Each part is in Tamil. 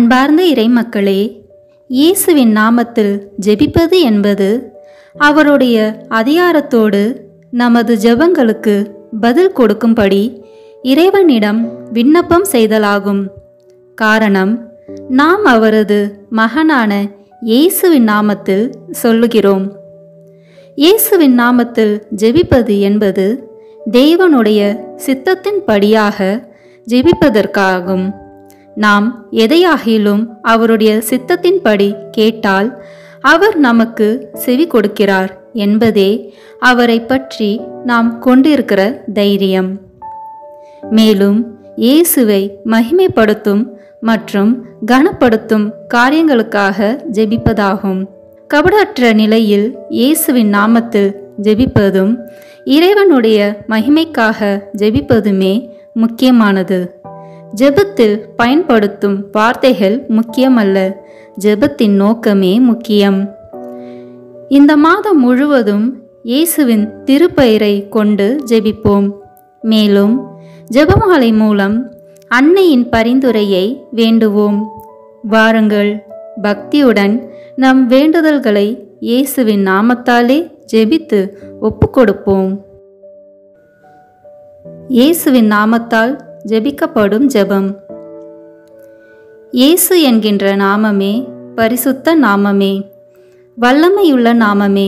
அன்பார்ந்த இறைமக்களே, இயேசுவின் நாமத்தில் ஜெபிப்பது என்பது அவருடைய அதிகாரத்தோடு நமது ஜெபங்களுக்கு பதில் கொடுக்கும்படி இறைவனிடம் விண்ணப்பம் செய்தலாகும். காரணம், நாம் அவரது மகனான இயேசுவின் நாமத்தில் சொல்லுகிறோம். இயேசுவின் நாமத்தில் ஜெபிப்பது என்பது தேவனுடைய சித்தத்தின்படியாக ஜெபிப்பதற்காகும். நாம் எதையாகிலும் அவருடைய சித்தத்தின்படி கேட்டால் அவர் நமக்கு செவி கொடுக்கிறார் என்பதே அவரை பற்றி நாம் கொண்டிருக்கிற தைரியம். மேலும் இயேசுவை மகிமைப்படுத்தும் மற்றும் கனப்படுத்தும் காரியங்களுக்காக ஜெபிப்பதாகும். கபடற்ற நிலையில் இயேசுவின் நாமத்தில் ஜெபிப்பதும் இறைவனுடைய மகிமைக்காக ஜெபிப்பதுமே முக்கியமானது. ஜெபத்தில் பயன்படுத்தும் வார்த்தைகள் முக்கியமல்ல, ஜெபத்தின் நோக்கமே முக்கியம். இந்த மாதம் முழுவதும் இயேசுவின் திருப்பெயரை கொண்டு ஜெபிப்போம். மேலும் ஜெபமாலை மூலம் அன்னையின் பரிந்துரையை வேண்டுவோம். வாருங்கள், பக்தியுடன் நம் வேண்டுதல்களை இயேசுவின் நாமத்தாலே ஜெபித்து ஒப்புக்கொடுப்போம். இயேசுவின் நாமத்தால் ஜெபிக்கப்படும் ஜெபம். இயேசு என்கின்ற நாமமே பரிசுத்த நாமமே, வல்லமையுள்ள நாமமே,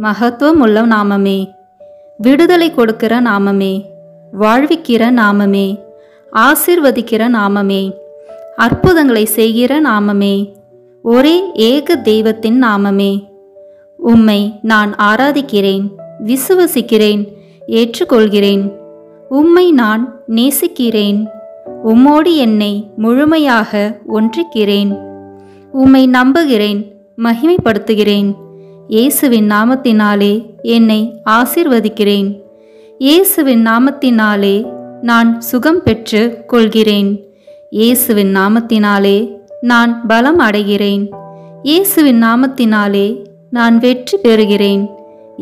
மகத்துவமுள்ள நாமமே, விடுதலை கொடுக்கிற நாமமே, வாழ்விக்கிற நாமமே, ஆசீர்வதிக்கிற நாமமே, அற்புதங்களை செய்கிற நாமமே, ஒரே ஏக தெய்வத்தின் நாமமே. உம்மை நான் ஆராதிக்கிறேன், விசுவசிக்கிறேன், ஏற்றுக்கொள்கிறேன். உம்மை நான் நேசிக்கிறேன். உம்மோடு என்னை முழுமையாக ஒன்றிக்கிறேன். உம்மை நம்புகிறேன், மகிமைப்படுத்துகிறேன். இயேசுவின் நாமத்தினாலே என்னை ஆசீர்வதிக்கிறேன். இயேசுவின் நாமத்தினாலே நான் சுகம் பெற்று கொள்கிறேன். இயேசுவின் நாமத்தினாலே நான் பலம் அடைகிறேன். இயேசுவின் நாமத்தினாலே நான் வெற்றி பெறுகிறேன்.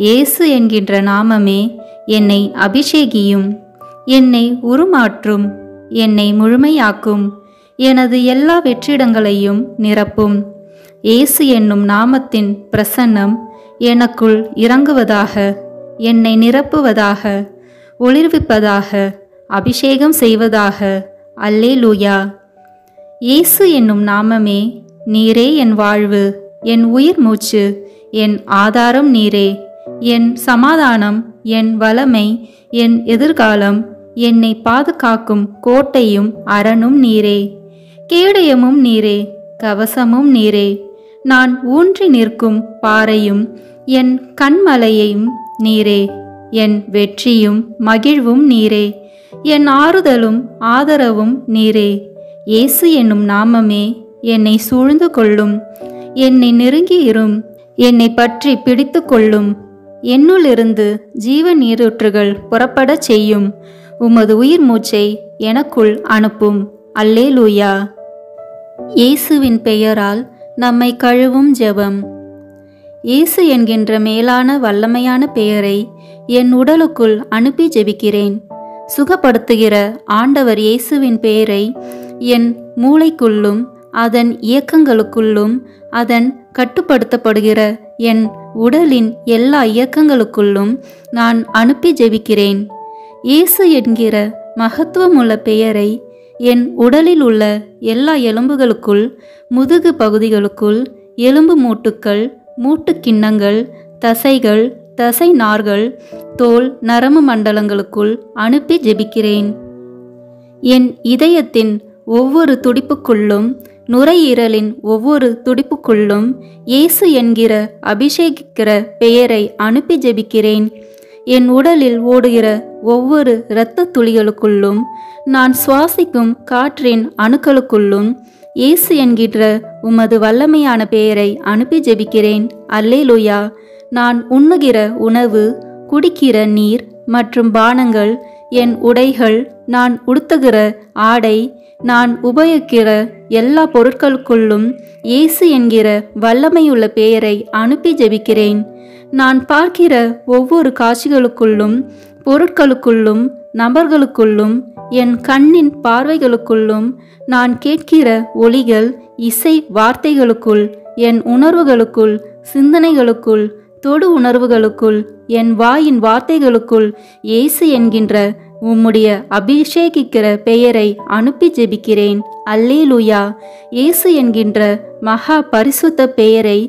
இயேசு என்கின்ற நாமமே என்னை அபிஷேகியும், என்னை உருமாற்றும், என்னை முழுமையாக்கும், எனது எல்லா வெற்றிடங்களையும் நிரப்பும். இயேசு என்னும் நாமத்தின் பிரசன்னம் எனக்குள் இறங்குவதாக, என்னை நிரப்புவதாக, ஒளிர்விப்பதாக, அபிஷேகம் செய்வதாக. அல்லேலூயா. இயேசு என்னும் நாமமே, நீரே என் வாழ்வு, என் உயிர் மூச்சு, என் ஆதாரம் நீரே, என் சமாதானம், என் வளமை, என் எதிர்காலம், என்னை பாதுகாக்கும் கோட்டையும் அரணும் நீரே, கேடயமும் நீரே, கவசமும் நீரே, நான் ஊன்றி நிற்கும் பாறையும், என் கண்மலையையும் நீரே, என் வெற்றியும் மகிழ்வும் நீரே, என் ஆறுதலும் ஆதரவும் நீரே. இயேசு என்னும் நாமமே என்னை சூழ்ந்து கொள்ளும், என்னை நெருங்கி இரும், என்னை பற்றி பிடித்து கொள்ளும். என்னுள்ளிருந்து ஜீவ நீரூற்றுகள் புறப்படச் செய்யும். உமது உயிர் மூச்சை எனக்குள் அனுப்பும். அல்லேலூயா. இயேசுவின் பெயரால் நம்மை கழுவும் ஜெபம். இயேசு என்கின்ற மேலான வல்லமையான பெயரை என் உடலுக்குள் அனுப்பி ஜெபிக்கிறேன். சுகப்படுத்துகிற ஆண்டவர் இயேசுவின் பெயரை என் மூளைக்குள்ளும் அதன் இயக்கங்களுக்குள்ளும் அதன் கட்டுப்படுத்தப்படுகிற என் உடலின் எல்லா இயக்கங்களுக்குள்ளும் நான் அனுப்பி ஜெபிக்கிறேன். இயேசு என்கிற மகத்துவமுள்ள பெயரை என் உடலில் உள்ள எல்லா எலும்புகளுக்குள், முதுகு பகுதிகளுக்குள், எலும்பு மூட்டுக்கள், மூட்டுக்கிண்ணங்கள், தசைகள், தசை நார்கள், தோல், நரம்பு மண்டலங்களுக்குள் அனுப்பி ஜெபிக்கிறேன். என் இதயத்தின் ஒவ்வொரு துடிப்புக்குள்ளும், நுரையீரலின் ஒவ்வொரு துடிப்புக்குள்ளும் இயேசு என்கிற அபிஷேகிக்கிற பெயரை அனுப்பி ஜெபிக்கிறேன். என் உடலில் ஓடுகிற ஒவ்வொரு இரத்த துளிகளுக்குள்ளும், நான் சுவாசிக்கும் காற்றின் அணுக்களுக்குள்ளும் இயேசு என்கிற உமது வல்லமையான பெயரை அனுப்பி ஜெபிக்கிறேன். அல்லேலூயா. நான் உண்ணுகிற உணவு, குடிக்கிற நீர் மற்றும் பானங்கள், என் உடைகள், நான் உடுத்துகிற ஆடை, நான் உபயோகிக்கிற எல்லா பொருட்களுக்குள்ளும் இயேசு என்கிற வல்லமையுள்ள பெயரை அனுப்பி ஜெபிக்கிறேன். நான் பார்க்கிற ஒவ்வொரு காட்சிகளுக்குள்ளும், பொருட்களுக்குள்ளும் நபர்களுக்குள்ளும் என் கண்ணின் பார்வைகளுக்குள்ளும் நான் கேட்கிற ஒலிகள், இசை வார்த்தைகளுக்குள், என் உணர்வுகளுக்குள், சிந்தனைகளுக்குள், தொடு உணர்வுகளுக்குள், என் வாயின் வார்த்தைகளுக்குள் இயேசு என்கின்ற உம்முடைய அபிஷேகிக்கிற பெயரை அனுப்பி ஜெபிக்கிறேன். அல்லேலூயா. இயேசு என்கின்ற மகா பரிசுத்த பெயரை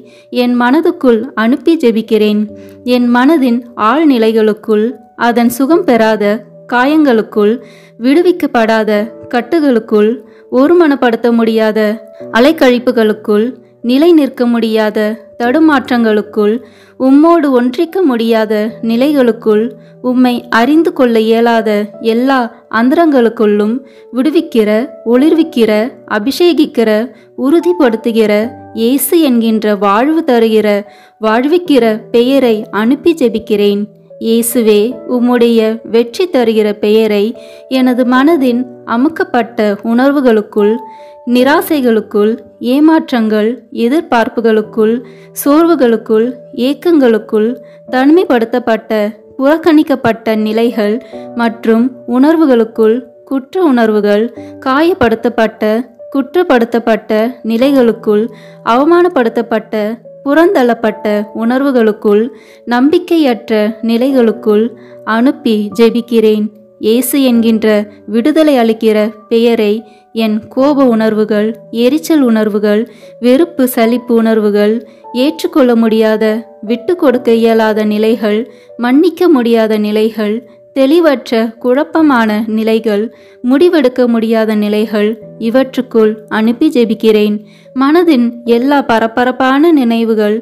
என் மனதுக்குள் அனுப்பி ஜெபிக்கிறேன். என் மனதின் ஆழ்நிலைகளுக்குள், அதன் சுகம் பெறாத காயங்களுக்குள், விடுவிக்கப்படாத கட்டுகளுக்குள், ஒருமனப்படுத்த முடியாத அலைக்கழிப்புகளுக்குள், நிலை நிற்க முடியாத தடுமாற்றங்களுக்குள், உம்மோடு ஒன்றிக்க முடியாத நிலைகளுக்குள், உம்மை அறிந்து கொள்ள இயலாத எல்லா அந்தரங்களுக்குள்ளும் விடுவிக்கிற, ஒளிர்விக்கிற, அபிஷேகிக்கிற, உறுதிப்படுத்துகிற இயேசு என்கின்ற வாழ்வு தருகிற, வாழ்விக்கிற பெயரை அனுப்பி ஜெபிக்கிறேன். இயேசுவே, உம்முடைய வெற்றி தருகிற பெயரை எனது மனதின் அமுக்கப்பட்ட உணர்வுகளுக்குள், நிராசைகளுக்குள், ஏமாற்றங்கள், எதிர்பார்ப்புகளுக்குள், சோர்வுகளுக்குள், ஏக்கங்களுக்குள், தனிமைப்படுத்தப்பட்ட புறக்கணிக்கப்பட்ட நிலைகள் மற்றும் உணர்வுகளுக்குள், குற்ற உணர்வுகள், காயப்படுத்தப்பட்ட குற்றப்படுத்தப்பட்ட நிலைகளுக்குள், அவமானப்படுத்தப்பட்ட புறந்தள்ளப்பட்ட உணர்வுகளுக்குள், நம்பிக்கையற்ற நிலைகளுக்குள் அனுப்பி ஜெபிக்கிறேன். இயேசு என்கின்ற விடுதலை அளிக்கிற பெயரை என் கோப உணர்வுகள், எரிச்சல் உணர்வுகள், வெறுப்பு சலிப்பு உணர்வுகள், ஏற்றுக்கொள்ள முடியாத, விட்டு கொடுக்க இயலாத நிலைகள், மன்னிக்க முடியாத நிலைகள், தெளிவற்ற குழப்பமான நிலைகள், முடிவெடுக்க முடியாத நிலைகள், இவற்றுக்குள் அனுப்பி ஜெபிக்கிறேன். மனதின் எல்லா பரபரப்பான நினைவுகள்,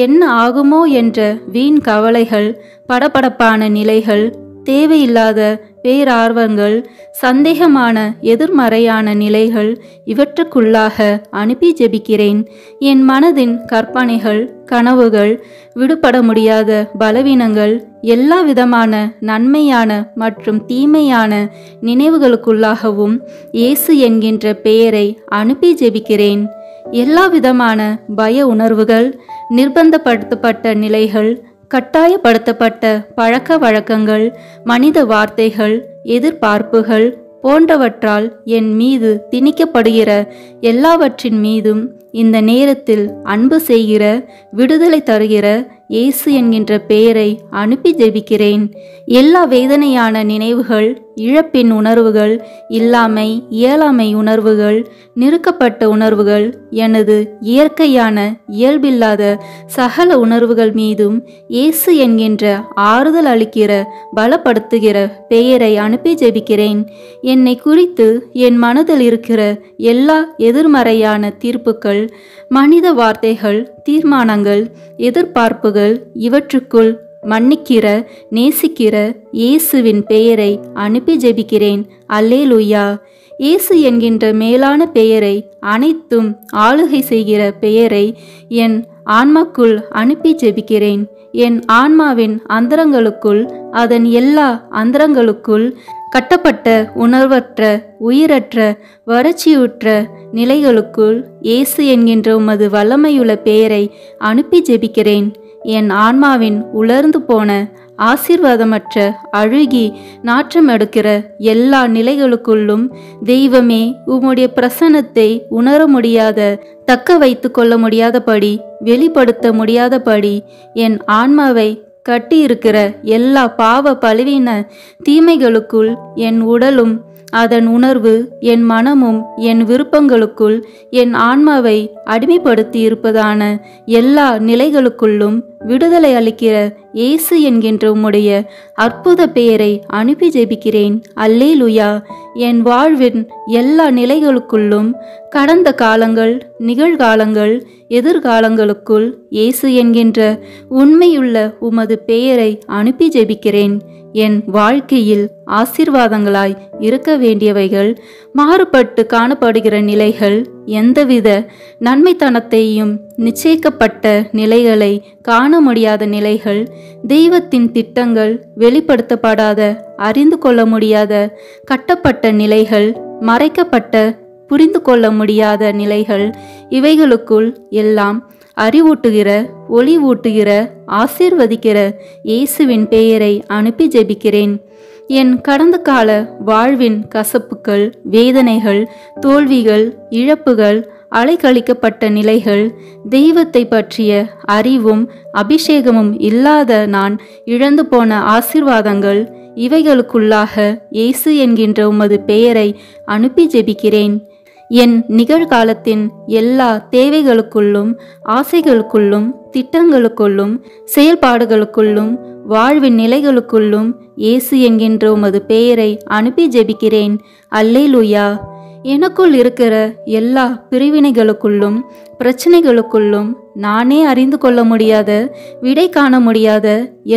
என்ன ஆகுமோ என்ற வீண் கவலைகள், படபடப்பான நிலைகள், தேவையில்லாத பேரார்வங்கள், சந்தேகமான எதிர்மறையான நிலைகள், இவற்றுக்குள்ளாக அனுப்பி ஜெபிக்கிறேன். என் மனதின் கற்பனைகள், கனவுகள், விடுபட முடியாத பலவீனங்கள், எல்லா விதமான நன்மையான மற்றும் தீமையான நினைவுகளுக்குள்ளாகவும் இயேசு என்கின்ற பெயரை அனுப்பி ஜெபிக்கிறேன். எல்லா விதமான பய உணர்வுகள், நிர்பந்தப்படுத்தப்பட்ட நிலைகள், கட்டாயப்படுத்தப்பட்ட பழக்க வழக்கங்கள், மனித வார்த்தைகள், எதிர்பார்ப்புகள் போன்றவற்றால் என் மீது திணிக்கப்படுகிற எல்லாவற்றின் மீதும் இந்த நேரத்தில் அன்பு செய்கிற, விடுதலை தருகிற இயேசு என்கின்ற பெயரை அனுப்பி ஜெபிக்கிறேன். எல்லா வேதனையான நினைவுகள், இழப்பின் உணர்வுகள், இல்லாமை இயலாமை உணர்வுகள், நிறுக்கப்பட்ட உணர்வுகள், எனது இயற்கையான இயல்பில்லாத சகல உணர்வுகள் மீதும் இயேசு என்கின்ற ஆறுதல் அளிக்கிற, பலப்படுத்துகிற பெயரை அனுப்பி ஜெபிக்கிறேன். என்னை குறித்து என் மனதில் இருக்கிற எல்லா எதிர்மறையான தீர்ப்புகள், மனித வார்த்தைகள், தீர்மானங்கள், எதிர்பார்ப்புகள், இவற்றுக்குள் மன்னிக்கிற, நேசிக்கிற இயேசுவின் பெயரை அனுப்பி ஜெபிக்கிறேன். அல்லேலூயா. இயேசு என்கின்ற மேலான பெயரை, அனைத்தும் ஆளுகை செய்கிற பெயரை என் ஆன்மாக்குள் அனுப்பி ஜெபிக்கிறேன். என் ஆன்மாவின் அந்தரங்களுக்குள், அதன் எல்லா அந்தரங்களுக்குள், கட்டப்பட்ட உணர்வற்ற, உயிரற்ற, வறட்சியுற்ற நிலைகளுக்குள் இயேசு என்கின்ற உமது வல்லமையுள்ள பெயரை அனுப்பி ஜெபிக்கிறேன். என் ஆன்மாவின் உலர்ந்து போன, ஆசீர்வாதமற்ற, அழுகி நாற்றம் எடுக்கிற எல்லா நிலைகளுக்குள்ளும் தெய்வமே, உம்முடைய பிரசன்னத்தை உணர முடியாத, தக்க வைத்து கொள்ள முடியாதபடி, வெளிப்படுத்த முடியாதபடி என் ஆன்மாவை கட்டியிருக்கிற எல்லா பாவ பழுவின தீமைகளுக்குள் என் உடலும், அதன் உணர்வு, என் மனமும், என் விருப்பங்களுக்குள் என் ஆன்மாவை அடிமைப்படுத்தி இருப்பதான எல்லா நிலைகளுக்குள்ளும் விடுதலை அளிக்கிற இயேசு என்கின்ற உம்முடைய அற்புத பெயரை அனுப்பி ஜெபிக்கிறேன். அல்லேலூயா. என் வாழ்வின் எல்லா நிலைகளுக்குள்ளும், கடந்த காலங்கள், நிகழ்காலங்கள், எதிர்காலங்களுக்குள் இயேசு என்கின்ற உண்மையுள்ள உமது பெயரை அனுப்பி ஜெபிக்கிறேன். என் வாழ்க்கையில் ஆசீர்வாதங்களாய் இருக்க வேண்டியவைகள், மாறுபட்டு காணப்படுகிற நிலைகள், எந்தவித நன்மைத்தனத்தையும் நிச்சயிக்கப்பட்ட நிலைகளை காண முடியாத நிலைகள், தெய்வத்தின் திட்டங்கள் வெளிப்படுத்தப்படாத, அறிந்து கொள்ள முடியாத கட்டப்பட்ட நிலைகள், மறைக்கப்பட்ட புரிந்து கொள்ள முடியாத நிலைகள், இவைகளுக்குள் எல்லாம் அறிவூட்டுகிற, ஒளி ஊட்டுகிற, ஆசீர்வதிக்கிற இயேசுவின் பெயரை அனுப்பி ஜெபிக்கிறேன். என் கடந்த கால வாழ்வின் கசப்புகள், வேதனைகள், தோல்விகள், இழப்புகள், அலைக்கழிக்கப்பட்ட நிலைகள், தெய்வத்தை பற்றிய அறிவும் அபிஷேகமும் இல்லாத நான் இழந்து போன ஆசீர்வாதங்கள், இவைகளுக்குள்ளாக இயேசு என்கின்ற உமது பெயரை அனுப்பி ஜெபிக்கிறேன். என் நிகழ்காலத்தின் எல்லா தேவைகளுக்குள்ளும், ஆசைகளுக்குள்ளும், திட்டங்களுக்குள்ளும், செயல்பாடுகளுக்குள்ளும், வாழ்வின் நிலைகளுக்குள்ளும் இயேசு என்கின்ற உமது பெயரை அனுப்பி ஜெபிக்கிறேன். அல்லேலூயா. எனக்குள் இருக்கிற எல்லா பிரிவினைகளுக்குள்ளும், பிரச்சனைகளுக்குள்ளும், நானே அறிந்து கொள்ள முடியாத, விடை காண முடியாத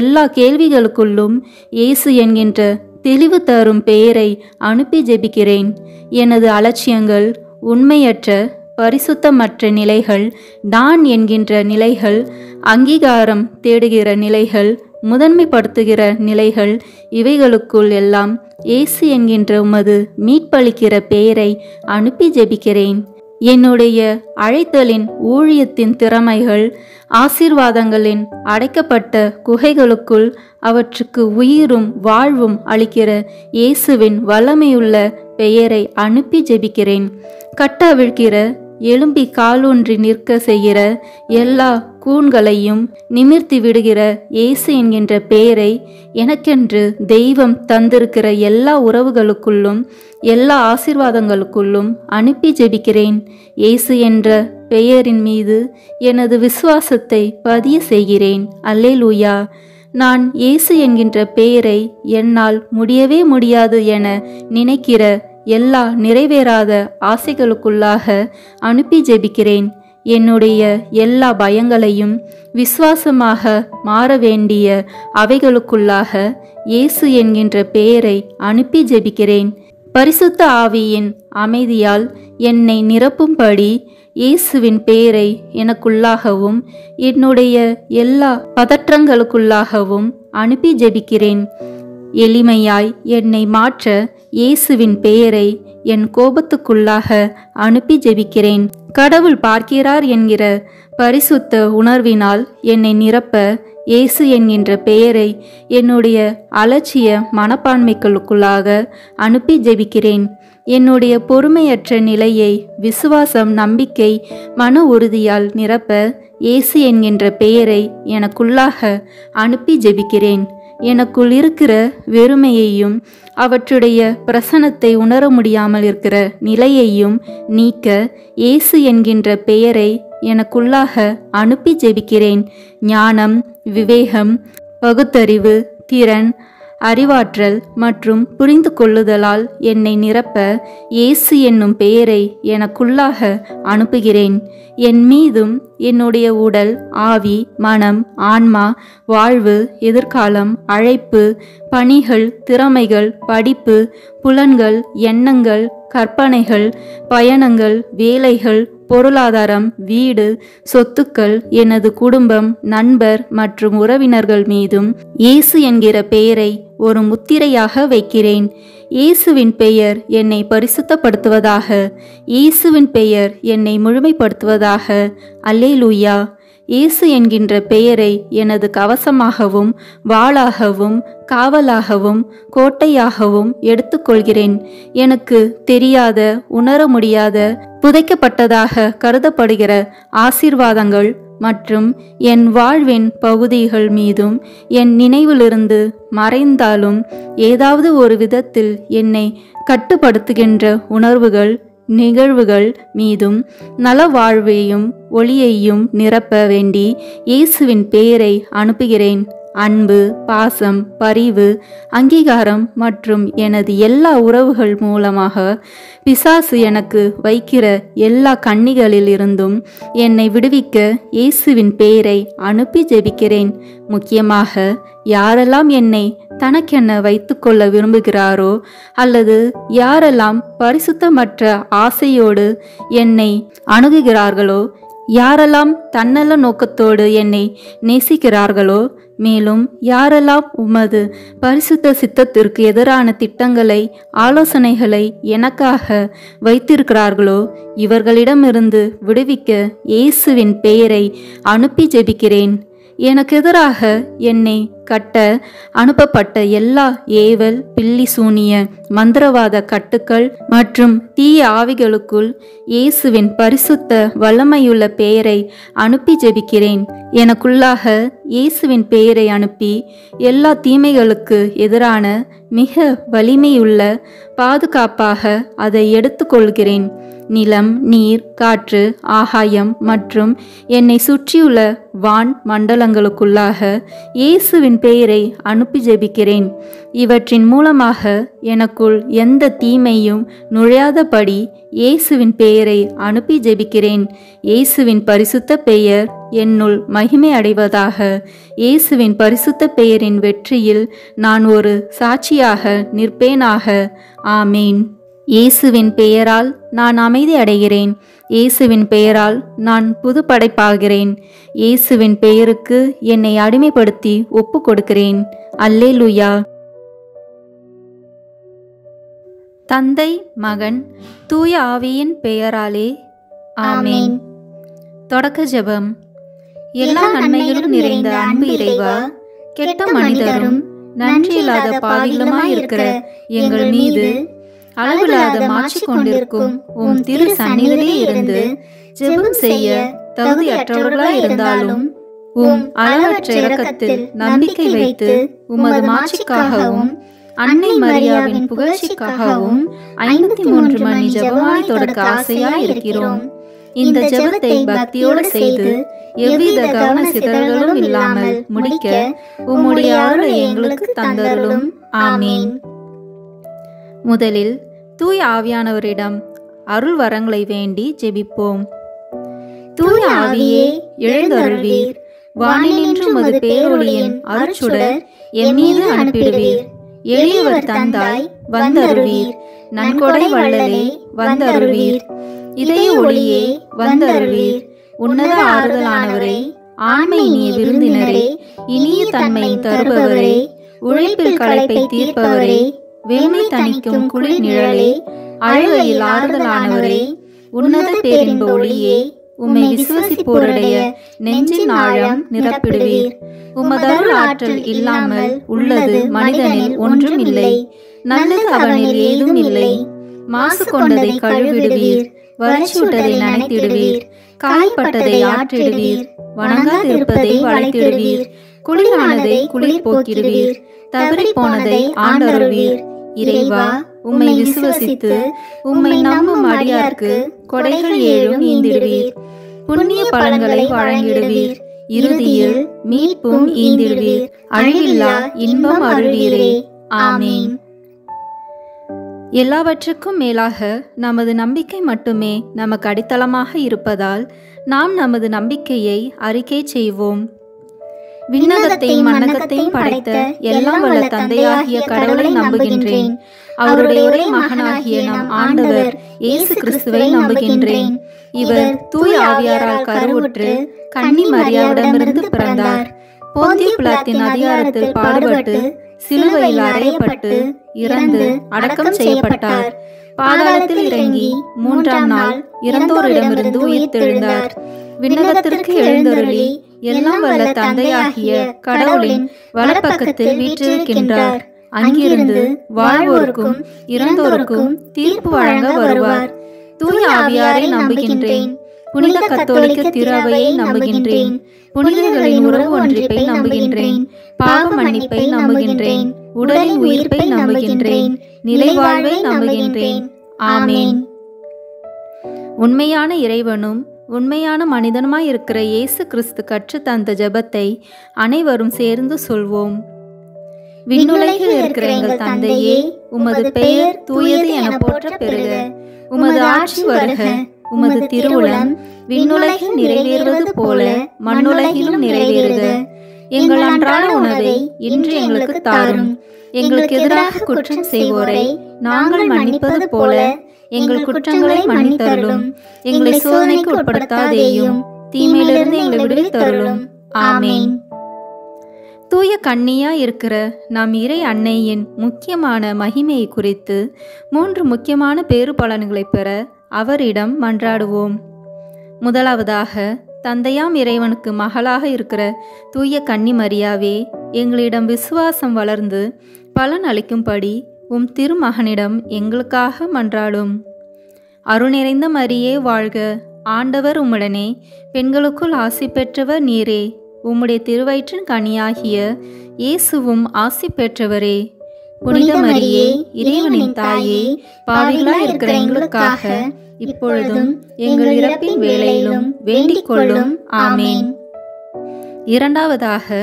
எல்லா கேள்விகளுக்குள்ளும் இயேசு என்கின்ற தெளிவு தரும் பெயரை அனுப்பி ஜெபிக்கிறேன். எனது அலட்சியங்கள், உண்மையற்ற பரிசுத்தமற்ற நிலைகள், நான் என்கின்ற நிலைகள், அங்கீகாரம் தேடுகிற நிலைகள், முதன்மைப்படுத்துகிற நிலைகள், இவைகளுக்குள் எல்லாம் இயேசு என்கின்ற உமது மீட்பளிக்கிற பெயரை அனுப்பி ஜெபிக்கிறேன். என்னுடைய அழைத்தலின் ஊழியத்தின் திறமைகள், ஆசீர்வாதங்களின் அடைக்கப்பட்ட குகைகளுக்குள் அவற்றுக்கு உயிரும் வாழ்வும் அளிக்கிற இயேசுவின் வல்லமையுள்ள பெயரை அனுப்பி ஜெபிக்கிறேன். கட்டவிழ்கிற, எழும்பி காலூன்றி நிற்க செய்கிற எல்லா கூண்களையும் நிமிர்த்தி விடுகிற இயேசு என்கின்ற பெயரை எனக்கென்று தெய்வம் தந்திருக்கிற எல்லா உறவுகளுக்குள்ளும், எல்லா ஆசீர்வாதங்களுக்குள்ளும் அனுப்பி ஜெபிக்கிறேன். இயேசு என்ற பெயரின் மீது எனது விசுவாசத்தை பதிய செய்கிறேன். அல்லேலூயா. நான் இயேசு என்கின்ற பெயரை என்னால் முடியவே முடியாது என நினைக்கிற எல்லா நிறைவேறாத ஆசைகளுக்குள்ளாக அனுப்பி ஜெபிக்கிறேன். என்னுடைய எல்லா பயங்களையும் விசுவாசமாக மாற வேண்டிய அவைகளுக்குள்ளாக இயேசு என்கின்ற பெயரை அனுப்பி ஜெபிக்கிறேன். பரிசுத்த ஆவியின் அமைதியால் என்னை நிரப்பும்படி இயேசுவின் பெயரை எனக்குள்ளாகவும் என்னுடைய எல்லா பதற்றங்களுக்குள்ளாகவும் அனுப்பி ஜெபிக்கிறேன். எளிமையாய் என்னை மாற்ற இயேசுவின் பெயரை என் கோபத்துக்குள்ளாக அனுப்பி ஜெபிக்கிறேன். கடவுள் பார்க்கிறார் என்கிற பரிசுத்த உணர்வினால் என்னை நிரப்ப இயேசு என்கின்ற பெயரை என்னுடைய அலட்சிய மனப்பான்மைகளுக்குள்ளாக அனுப்பி ஜெபிக்கிறேன். என்னுடைய பொறுமையற்ற நிலையை விசுவாசம், நம்பிக்கை, மன உறுதியால் நிரப்ப இயேசு என்கின்ற பெயரை எனக்குள்ளாக அனுப்பி ஜெபிக்கிறேன். எனக்குள் இருக்கிற வெறுமையையும் அவற்றுடைய பிரசனத்தை உணர முடியாமல் இருக்கிற நிலையையும் நீக்க இயேசு என்கின்ற பெயரை எனக்குள்ளாக அனுப்பி ஜெபிக்கிறேன். ஞானம், விவேகம், பகுத்தறிவு, திறன், அறிவாற்றல் மற்றும் புரிந்து கொள்ளுதலால் என்னை நிரப்ப இயேசு என்னும் பெயரை எனக்குள்ளாக அனுப்புகிறேன். என் மீதும் என்னுடைய உடல், ஆவி, மனம், ஆன்மா, வாழ்வு, எதிர்காலம், அழைப்பு, பணிகள், திறமைகள், படிப்பு, புலன்கள், எண்ணங்கள், கற்பனைகள், பயணங்கள், வேலைகள், பொருளாதாரம், வீடு, சொத்துக்கள், எனது குடும்பம், நண்பர் மற்றும் உறவினர்கள் மீதும் இயேசு என்கிற பெயரை ஒரு முத்திரையாக வைக்கிறேன். இயேசுவின் பெயர் என்னை பரிசுத்தப்படுத்துவதாக. இயேசுவின் பெயர் என்னை முழுமைப்படுத்துவதாக. அல்லேலூயா. இயேசு என்கின்ற பெயரை எனது கவசமாகவும், வாளாகவும், காவலாகவும், கோட்டையாகவும் எடுத்துக்கொள்கிறேன். எனக்கு தெரியாத, உணர முடியாத, புதைக்கப்பட்டதாக கருதப்படுகிற ஆசீர்வாதங்கள் மற்றும் என் வாழ்வின் பகுதிகள் மீதும் என் நினைவிலிருந்து மறைந்தாலும் ஏதாவது ஒரு விதத்தில் என்னை கட்டுப்படுத்துகின்ற உணர்வுகள், நிகழ்வுகள் மீதும் நல வாழ்வையும் ஒளியையும் நிரப்ப வேண்டி இயேசுவின் பெயரை அனுப்புகிறேன். அன்பு, பாசம், பரிவு, அங்கீகாரம் மற்றும் எனது எல்லா உறவுகள் மூலமாக பிசாசு எனக்கு வைக்கிற எல்லா கண்ணிகளில் இருந்தும் என்னை விடுவிக்க இயேசுவின் பெயரை அனுப்பி ஜெபிக்கிறேன். முக்கியமாக யாரெல்லாம் என்னை தனக்கென வைத்து கொள்ள விரும்புகிறாரோ அல்லது யாரெல்லாம் பரிசுத்தமற்ற ஆசையோடு என்னை அணுகுகிறார்களோ, யாரெல்லாம் தன்னல நோக்கத்தோடு என்னை நேசிக்கிறார்களோ, மேலும் யாரெல்லாம் உமது பரிசுத்த சித்தத்திற்கு எதிரான திட்டங்களை, ஆலோசனைகளை எனக்காக வைத்திருக்கிறார்களோ, இவர்களிடமிருந்து விடுவிக்க இயேசுவின் பெயரை அனுப்பி ஜெபிக்கிறேன். எனக்கு எதிராக என்னை கட்ட அனுப்பப்பட்ட எல்லா ஏவல், பில்லி சூனிய, மந்திரவாத கட்டுக்கள் மற்றும் தீய ஆவிகளுக்குள் இயேசுவின் பரிசுத்த வல்லமையுள்ள பெயரை அனுப்பி ஜெபிக்கிறேன். எனக்குள்ளாக இயேசுவின் பெயரை அனுப்பி எல்லா தீமைகளுக்கு எதிரான மிக வலிமையுள்ள பாதுகாப்பாக அதை எடுத்துக்கொள்கிறேன். நிலம், நீர், காற்று, ஆகாயம் மற்றும் என்னை சுற்றியுள்ள வான் மண்டலங்களுக்குள்ளாக இயேசுவின் பெயரை அனுப்பி ஜெபிக்கிறேன். இவற்றின் மூலமாக எனக்குள் எந்த தீமையும் நுழையாதபடி இயேசுவின் பெயரை அனுப்பி ஜெபிக்கிறேன். இயேசுவின் பரிசுத்த பெயர் என்னுள் மகிமை அடைவதாக. இயேசுவின் பரிசுத்த பெயரின் வெற்றியில் நான் ஒரு சாட்சியாக நிற்பேனாக. ஆமேன். இயேசுவின் பெயரால் நான் அமைதி அடைகிறேன். இயேசுவின் பெயரால் நான் புது படைப்பாகிறேன். இயேசுவின் பெயருக்கு என்னை அடிமைப்படுத்தி ஒப்பு கொடுக்கிறேன். அல்லேலூயா. தந்தை, மகன், தூய ஆவியின் பெயராலே ஆமேன். தொடக்க ஜெபம். எல்லா நன்மைகளும் நிறைந்த அன்பு இறைவா, கெட்ட மனிதரும் நன்றியில்லாத பாவிகளுமாயிருக்கிற எங்கள் மீது அளவில்லாத மாற்றி கொண்டிருக்கும் உம் திரு சந்நிதியிலே இருந்து ஜெபம் செய்ய தகுதியற்றவர்களாய் இருந்தாலும் உம் அளவற்ற இரக்கத்தில் நம்பிக்கை வைத்து உமது மாட்சிக்காகவும் அன்னை மரியாவின் புகழ்ச்சிக்காகவும் 53 மணி ஜெபமாய் தொடக்க ஆசையாய் இருக்கிறோம். இந்த ஜெபத்தை பக்தியோடு செய்து எவ்வித கவன சிதறல்களும் இல்லாமல் முடிக்க உம்முடைய அருளை எங்களுக்கு தந்தருளும். ஆமீன். முதலில் தூய ஆவியானவரிடம் அருள் வரங்களை வேண்டி ஜெபிப்போம். தூய ஆவியே, எழுந்தருள்வீர். வானினின்று உமது பேரொளியின் அருட்சுடர் எம்மீது அனுப்பிடுவீர். எளியவர் தந்தாய், வந்தருள்வீர். நன்கொடை வள்ளலே, வந்தருள்வீர். இதய ஒளியே, வந்தருள்வீர். உன்னத ஆறுதலானவரே, ஆண்மை இனிய விருந்தினரே, இனிய தன்மை தருபவரே, உழைப்பில் களைப்பை தீர்ப்பவரே, வெண்மை தணிக்கும் குளிர் நிழலே, அழுகையில் ஆறுதலானவரே, உன்னத பேரின்ப ஒளியே, உம்மை விசுவசிப்போருடைய நெஞ்சின் ஆழம் நிரப்பிடுவீர். உமதருள் ஆற்றல் இல்லாமல் உள்ளது மனிதனில் ஒன்றும் இல்லை. நல்லது அவனில் ஏதும் இல்லை. மாசு கொண்டதை கழுவிடுவீர். வறட்சியுட்டதை நனைத்திடுவீர். காய்பட்டதை ஆற்றிடுவீர். வணங்காதிருப்பதை வளைத்திடுவீர். குளிரானதை குளிர் போக்கிடுவீர். தவறி போனதை ஆண்டருள்வீர். இறைவா, உம்மை விசுவசித்து உம்மை நம்பும் அடியார்க்கு கொடைகள் ஏழும் ஈந்திடுவீர். புண்ணிய பலன்களை வழங்கிடுவீர். இறுதியில் மீட்பும் ஈந்திடுவீர். அழிவில்லா இன்பம் அருள்வீரே. ஆமீன். எல்லாவற்றுக்கும் மேலாக நமது நம்பிக்கை மட்டுமே நமக்கு அடித்தளமாக இருப்பதால் நாம் நமது நம்பிக்கையை அறிக்கை செய்வோம். விண்ணகத்தையும் மண்ணகத்தையும் படைத்த எல்லாம் வல்ல தந்தையாகிய கடவுளை நம்புகின்றேன். அவருடைய ஒரே மகனாகிய நம் ஆண்டவர் இயேசு கிறிஸ்துவை நம்புகின்றேன். இவர் தூய ஆவியாரால் கருவுற்று கன்னி மரியாவிடமிருந்து பிறந்தார். போந்திய பிலாத்தின் அதிகாரத்தில் பாடுபட்டு சிலுவையில் அறையப்பட்டு இறந்து அடக்கம் செய்யப்பட்டார். பாதாளத்தில் இறங்கி 3ஆம் நாள் இறந்தோரிடமிருந்து உயிர்த்தெழுந்தார். விண்ணகத்திற்கு எழுந்தருளி எல்லாம் வல்ல தந்தையாகிய கடவுளின் வலப்பக்கத்தில் வீற்றிருக்கின்றார். அங்கிருந்து வாழ்வோருக்கும் இறந்தோருக்கும் தீர்ப்பு வழங்க வருவார். தூய ஆவியாரை நம்புகின்றேன். புனித கத்தோலிக்க திருஅவையை நம்புகின்றேன். புனிதர்களின் உறவு ஒன்றிப்பை நம்புகின்றேன். பாவ மன்னிப்பை நம்புகின்றேன். உடலின் உயிர்ப்பை நம்புகின்றேன். நிலைவாழ்வை நம்புகின்றேன். ஆமேன். உண்மையான இறைவனும் உண்மையான மனிதனுமாயிருக்கிற இயேசு கிறிஸ்து கற்று தந்த ஜெபத்தை அனைவரும் சேர்ந்து சொல்வோம். விண்ணுலகில் இருக்கிற எங்கள் தந்தையே, உமது பெயர் தூயது என போற்ற பெறுக. உமது ஆட்சி வருக. உமது திருவுளம் விண்ணுலகில் நிறைவேறுவது போல மண்ணுலகிலும் நிறைவேறுக. எங்கள் அன்றாட உணவை இன்று எங்களுக்கு தாரும். எங்களுக்கு எதிராக குற்றம் செய்வோரை நாங்கள் மன்னிப்பது போல எங்கள் குற்றங்களை மன்னித்தருளும். எங்களை சோதனைக்கு உட்படுத்தாதேயும், தீமையிலிருந்து எங்களை விடுவித்தருளும். ஆமேன். தூய கன்னியா இருக்கிற நம் இறை அன்னையின் முக்கியமான மகிமையை குறித்து 3 முக்கியமான பேறு பலன்களை பெற அவரிடம் மன்றாடுவோம். முதலாவதாக, தந்தையாம் இறைவனுக்கு மகளாக இருக்கிற தூய கன்னி மரியாவே, எங்களிடம் விசுவாசம் வளர்ந்து பலன் அளிக்கும்படி உம் திருமகனிடம் எங்களுக்காக மன்றாடும். அருள் நிறைந்த மரியே வாழ்க, ஆண்டவர் உம்முடனே, பெண்களுக்குள் ஆசி பெற்றவர் நீரே. உம்முடைய திருவயிற்றின் கனியாகிய இயேசுவும் ஆசி பெற்றவரே. புனித மரியே, இறைவனின் தாயே, பாவிகளாய் இருக்கிற எங்களுக்காக இப்பொழுதும் எங்கள் இறப்பின் வேளையிலும் வேண்டிக் கொள்ளும். ஆமேன். இரண்டாவதாக,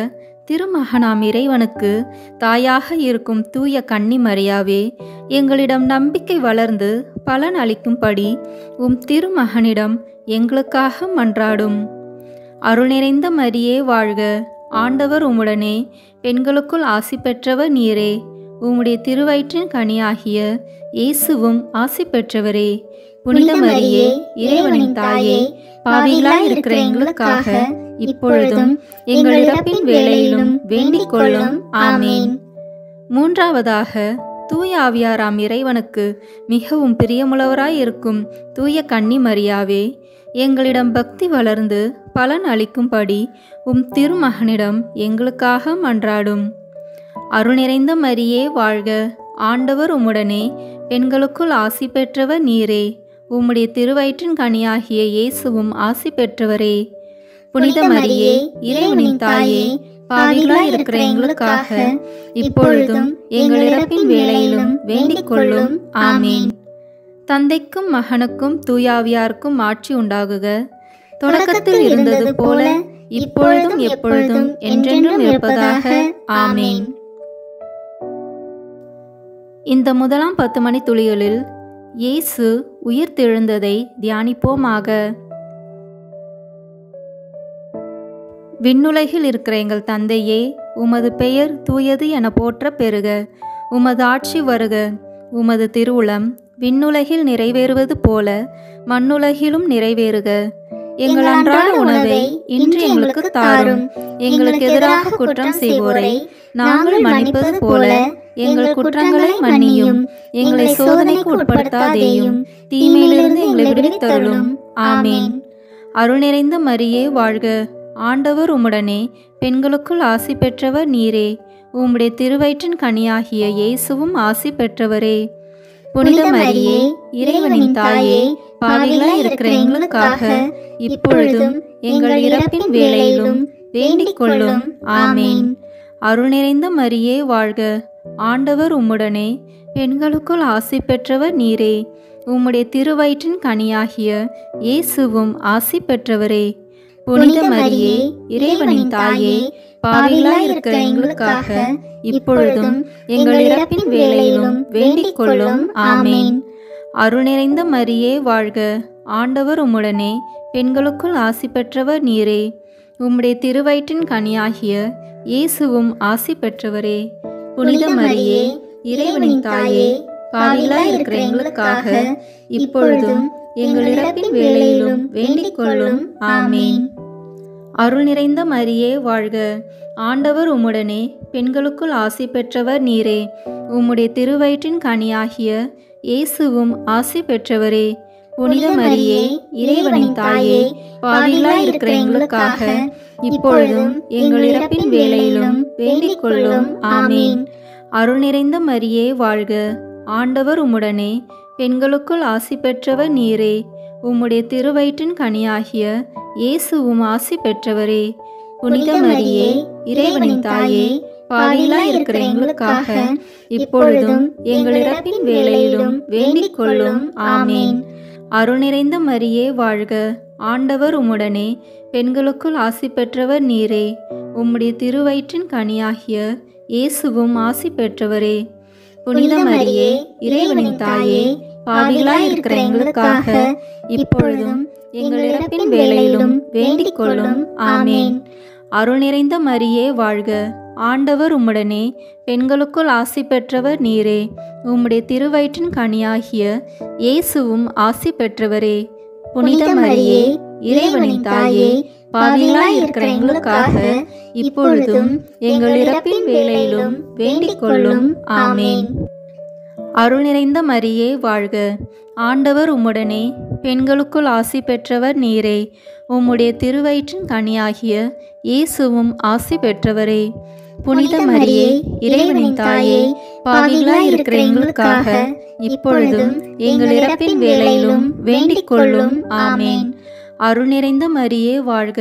திருமகனாம் இறைவனுக்கு தாயாக இருக்கும் தூய கன்னி மரியாவே, எங்களிடம் நம்பிக்கை வளர்ந்து பலன் அளிக்கும்படி உம் திருமகனிடம் எங்களுக்காக மன்றாடும். அருள் நிறைந்த மரியே வாழ்க, ஆண்டவர் உம்முடனே, பெண்களுக்குள் ஆசி பெற்றவர் நீரே. உம்முடைய திருவயிற்றின் கனியாகிய இயேசுவும் ஆசி பெற்றவரே. புனித மரியே, இறைவனின் தாயே, பாவிகளாய் இருக்கிற எங்களுக்காக இப்பொழுதும் எங்கள் இறப்பின் வேளையிலும் வேண்டிக் கொள்ளும். ஆமேன். மூன்றாவதாக, தூய ஆவியாராம் இறைவனுக்கு மிகவும் பிரியமுள்ளவராய் இருக்கும் தூய கன்னி மரியாவே, எங்களிடம் பக்தி வளர்ந்து பலன் அளிக்கும்படி உம் திருமகனிடம் எங்களுக்காக மன்றாடும். அருள் நிறைந்த மரியே வாழ்க, ஆண்டவர் உம்முடனே, பெண்களுக்குள் ஆசி பெற்றவர் நீரே. உம்முடைய திருவயிற்றின் கனியாகிய இயேசுவும் ஆசி பெற்றவரே. புனித மரியே, இறைவனின் தாயே, பாவிகளாய் இருக்கிற எங்களுக்காக இப்பொழுதும் எங்கள் இறப்பின் வேளையிலும் வேண்டிக் கொள்ளும். ஆமேன். தந்தைக்கும் மகனுக்கும் தூயாவியாருக்கும் ஆட்சி உண்டாகுக. தொடக்கத்தில் இருந்தது போல இப்பொழுதும் எப்பொழுதும் என்றென்றும் இருப்பதாக. ஆமேன். இந்த முதலாம் 10 மணி துளிகளில் இயேசு உயிர்த்தெழுந்ததை தியானிப்போமாக. விண்ணுலகில் இருக்கிற எங்கள் தந்தையே, உமது பெயர் தூயது என போற்ற பெறுக. உமது ஆட்சி வருக. உமது திருவுளம் விண்ணுலகில் நிறைவேறுவது போல மண்ணுலகிலும் நிறைவேறுக. எங்கள் அன்றாட உணவை இன்று எங்களுக்கு தாரும். எங்களுக்கு எதிராக குற்றம் செய்வோரை நாங்கள் மன்னிப்பது போல எங்கள் குற்றங்களை மன்னியும். எங்களை சோதனைக்கு உட்படுத்தாதேயும், தீமையிலிருந்து எங்களை விடுவித்தருளும். ஆமேன். அருள் நிறைந்த மரியே வாழ்க, ஆண்டவர் உம்முடனே, பெண்களுக்குள் ஆசி பெற்றவர் நீரே. உம்முடைய திருவயிற்றின் கனியாகிய இயேசுவும் ஆசி பெற்றவரே. புனித மரியே, இறைவனின் தாயே, பாவிகளாய் இருக்கிற எங்களுக்காக இப்பொழுதும் எங்கள் இறப்பின் வேளையிலும் வேண்டிக் கொள்ளும். ஆமேன். அருள் நிறைந்த மரியே வாழ்க, ஆண்டவர் உம்முடனே, பெண்களுக்குள் ஆசி பெற்றவர் நீரே. உம்முடைய திருவயிற்றின் கனியாகிய இயேசுவும் ஆசி பெற்றவரே. புனித மரியே, இறைவனின் தாயே, பாவிகளாய் இருக்கிற எங்களுக்காக இப்பொழுதும் எங்கள் இறப்பின் வேளையிலும் வேண்டிக் கொள்ளும். ஆமேன். அருள் நிறைந்த மரியே வாழ்க, ஆண்டவர் உம்முடனே, பெண்களுக்குள் ஆசி பெற்றவர் நீரே. உம்முடைய திருவயிற்றின் கனியாகிய இயேசுவும் ஆசி பெற்றவரே. புனித மரியே, இறைவனின் தாயே, பாவிகளாய் இருக்கிற எங்களுக்காக இப்பொழுதும் எங்கள் இறப்பின் வேளையிலும் வேண்டிக் கொள்ளும். ஆமேன். அருள் நிறைந்த மரியே வாழ்க, ஆண்டவர் உம்முடனே, பெண்களுக்குள் ஆசி பெற்றவர் நீரே. உம்முடைய திருவயிற்றின் கனியாகிய இயேசுவும் ஆசி பெற்றவரே. புனித மரியே, இறைவனின் தாயே, பாவிகளாய் இருக்கிற எங்களுக்காக இப்பொழுதும் எங்கள் இறப்பின் வேளையிலும் வேண்டிக் கொள்ளும். ஆமேன். அருள் நிறைந்த மரியே வாழ்க, ஆண்டவர் உம்முடனே, பெண்களுக்குள் ஆசி பெற்றவர் நீரே. உம்முடைய திருவயிற்றின் கனியாகிய இயேசுவும் ஆசி பெற்றவரே. புனித மரியே, இறைவனின் தாயே, பாவிகளாய் இருக்கிற எங்களுக்காக இப்பொழுதும் எங்கள் இறப்பின் வேளையிலும் வேண்டிக் கொள்ளும். ஆமேன். அருள் நிறைந்த மரியே வாழ்க, ஆண்டவர் உம்முடனே, பெண்களுக்குள் ஆசி பெற்றவர் நீரே. உம்முடைய திருவயிற்றின் கனியாகிய இயேசுவும் ஆசி பெற்றவரே. புனித மரியே, இறைவனின் தாயே, பாவிகளாய் இருக்கிற எங்களுக்காக இப்பொழுதும் எங்கள் இறப்பின் வேளையிலும் வேண்டிக் கொள்ளும். ஆமேன். அருள் நிறைந்த மரியே வாழ்க, ஆண்டவர் உம்முடனே, பெண்களுக்குள் ஆசி பெற்றவர் நீரே. உம்முடைய திருவயிற்றின் கனியாகிய இயேசுவும் ஆசி பெற்றவரே. புனித மரியே, இறைவனின் தாயே, பாவிகளாய் இருக்கிற எங்களுக்காக இப்பொழுதும் எங்கள் இறப்பின் வேளையிலும் வேண்டிக் கொள்ளும். ஆமேன். அருள் நிறைந்த மரியே வாழ்க. ஆண்டவர் உம்முடனே, பெண்களுக்குள் ஆசி பெற்றவர் நீரே. உம்முடைய திருவயிற்றின் கனியாகிய இயேசுவும் ஆசி பெற்றவரே. புனித மரியே, இறைவனின் தாயே, பாவிகளாய் இருக்கிற எங்களுக்காக இப்பொழுதும் எங்கள் இறப்பின் வேளையிலும் வேண்டிக் கொள்ளும். ஆமேன். அருள் நிறைந்த மரியே வாழ்க.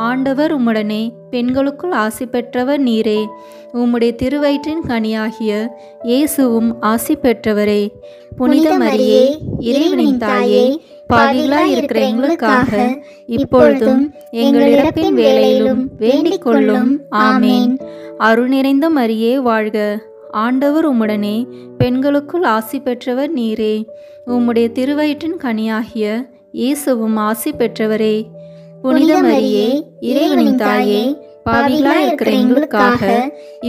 ஆண்டவர் உம்முடனே, பெண்களுக்குள் ஆசி பெற்றவர் நீரே. உம்முடைய திருவயிற்றின் கனியாகிய இயேசுவும் ஆசி பெற்றவரே. புனித மரியே, இறைவனின் தாயே, பாவிகளாய் இருக்கிற எங்களுக்காக இப்பொழுதும் எங்கள் இறப்பின் வேளையிலும் வேண்டிக் கொள்ளும். ஆமேன். அருள் நிறைந்த மரியே வாழ்க. ஆண்டவர் உம்முடனே, பெண்களுக்குள் ஆசி பெற்றவர் நீரே. உம்முடைய திருவயிற்றின் கனியாகிய இயேசுவும் ஆசி பெற்றவரே. புனித மரியே, இறைவனின் தாயே, பாவிகளாய் இருக்கிற எங்களுக்காக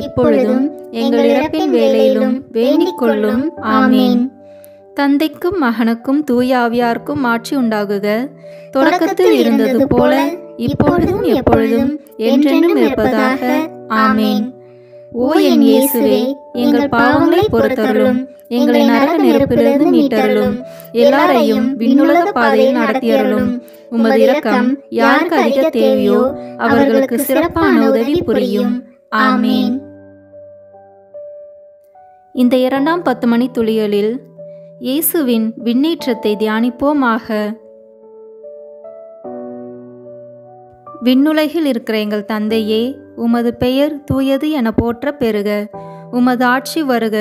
இப்பொழுதும் எங்கள் இறப்பின் வேளையிலும் வேண்டிக் கொள்ளும். ஆமேன். தந்தைக்கும் மகனுக்கும் தூய ஆவியாருக்கும் ஆட்சி உண்டாகுக. தொடக்கத்தில் இருந்தது போல இப்பொழுதும் எப்பொழுதும் என்றென்றும் இருப்பதாக. ஆமேன். ஓ என் இயேசுவே, எங்கள் பாவங்களை பொறுத்தருளும், எங்களை நரக நெருப்பிலிருந்து மீட்டருளும், எல்லாரையும் விண்ணுலக பாதையில் நடத்தியருளும். உமது இரக்கம் யாருக்கு அதிக தேவையோ அவர்களுக்கு சிறப்பான உதவி புரியும். ஆமேன். இந்த 2ஆம் 10 மணி துளிகளில் இயேசுவின் விண்ணேற்றத்தை தியானிப்போமாக. விண்ணுலகில் இருக்கிற எங்கள் தந்தையே, உமது பெயர் தூயது என போற்ற பெறுக. உமது ஆட்சி வருக.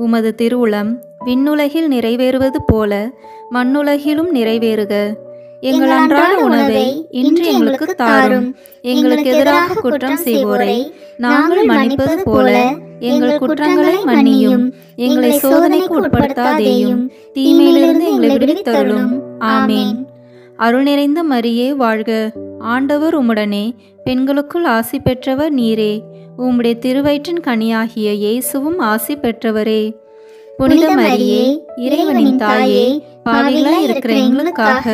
உமது திருவுளம் விண்ணுலகில் நிறைவேறுவது போல மண்ணுலகிலும் நிறைவேறுக. எங்கள் அன்றாட உணவை இன்று எங்களுக்கு தாரும். எங்களுக்கு எதிராக குற்றம் செய்வோரை நாங்கள் மன்னிப்பது போல எங்கள் குற்றங்களை மன்னியும். எங்களை சோதனைக்கு உட்படுத்தாதேயும், தீமையிலிருந்து எங்களை விடுவித்தருளும். ஆமேன். அருள் நிறைந்த மரியே வாழ்க. ஆண்டவர் உம்முடனே, பெண்களுக்குள் ஆசி பெற்றவர் நீரே. உம்முடைய திருவயிற்றின் கனியாகிய இயேசுவும் ஆசி பெற்றவரே. புனித மரியே, இறைவனின் தாயே, பாவிகளாய் இருக்கிற எங்களுக்காக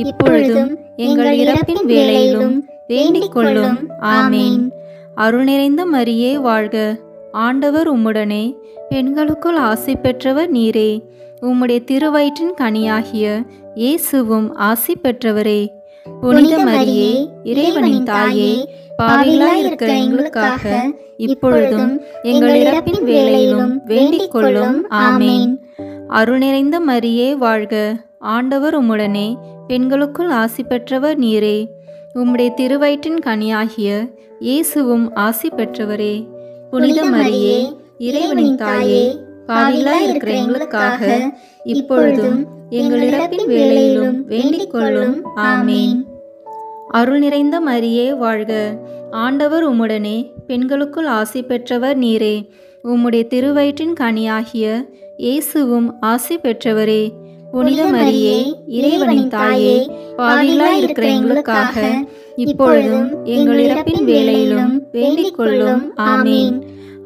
இப்பொழுதும் எங்கள் இறப்பின் வேளையிலும் வேண்டிக் கொள்ளும். ஆமேன். அருள் நிறைந்த மரியே வாழ்க. ஆண்டவர் உம்முடனே, பெண்களுக்குள் ஆசி பெற்றவர் நீரே. உம்முடைய திருவயிற்றின் கனியாகிய இயேசுவும் ஆசி பெற்றவரே. புனித மரியே, இறைவனின் தாயே, பாவிகளாய் இருக்கிற எங்களுக்காக இப்பொழுதும் எங்கள் இறப்பின் வேளையிலும் வேண்டிக் கொள்ளும். ஆமேன். அருள் நிறைந்த மரியே வாழ்க. ஆண்டவர் உம்முடனே, பெண்களுக்குள் ஆசி பெற்றவர் நீரே. உம்முடைய திருவயிற்றின் கனியாகிய இயேசுவும் ஆசி பெற்றவரே. புனித மரியே, இறைவனின் தாயே, பாவிகளாய் இருக்கிற எங்களுக்காக இப்பொழுதும் எங்கள் இறப்பின் வேளையிலும் வேண்டிக் கொள்ளும். ஆமேன். அருள் நிறைந்த மரியே வாழ்க. ஆண்டவர் உம்முடனே, பெண்களுக்குள் ஆசி பெற்றவர் நீரே. உம்முடைய திருவயிற்றின் கனியாகிய இயேசுவும் ஆசி பெற்றவரே. புனித மரியே, இறைவனின் தாயே, பாவிகளாய் இருக்கிற எங்களுக்காக இப்பொழுதும் எங்கள் இறப்பின் வேளையிலும் வேண்டிக் கொள்ளும். ஆமேன்.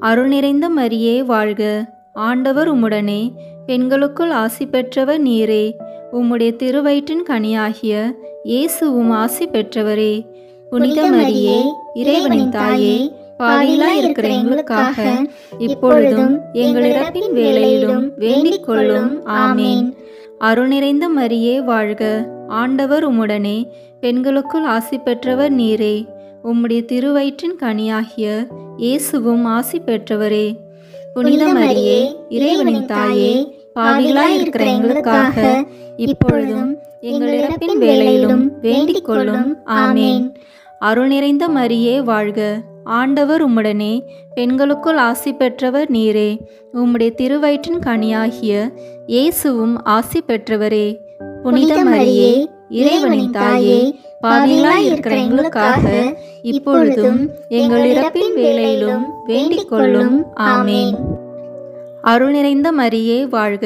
அருள் நிறைந்த மரியே வாழ்க. ஆண்டவர் உம்முடனே, பெண்களுக்குள் ஆசி பெற்றவர் நீரே. உம்முடைய திருவயிற்றின் கனியாகிய இயேசுவும் ஆசி பெற்றவரே. புனித மரியே, இறைவனின் தாயே, பாவிகளாய் இருக்கிற எங்களுக்காக இப்பொழுதும் எங்கள் இறப்பின் வேளையிலும் வேண்டிக் கொள்ளும். ஆமேன். அருள் நிறைந்த மரியே வாழ்க. ஆண்டவர் உம்முடனே, பெண்களுக்குள் ஆசி பெற்றவர் நீரே. உம்முடைய திருவயிற்றின் கனியாகிய இயேசுவும் ஆசி பெற்றவரே. புனித மரியே, இறைவனின் தாயே, பாவிகளாய் இருக்கிற எங்களுக்காக இப்பொழுதும் எங்கள் இறப்பின் வேளையிலும் வேண்டிக் கொள்ளும். ஆமேன். அருள் நிறைந்த மரியே வாழ்க. ஆண்டவர் உம்முடனே, பெண்களுக்குள் ஆசி பெற்றவர் நீரே. உம்முடைய திருவயிற்றின் கனியாகிய இயேசுவும் ஆசி பெற்றவரே. புனித மரியே, இறைவனின் தாயே, பாவிகளாய் இருக்கிற எங்களுக்காக இப்பொழுதும் எங்கள் இறப்பின் வேளையிலும் வேண்டிக் கொள்ளும். ஆமேன். அருள் நிறைந்த மரியே வாழ்க.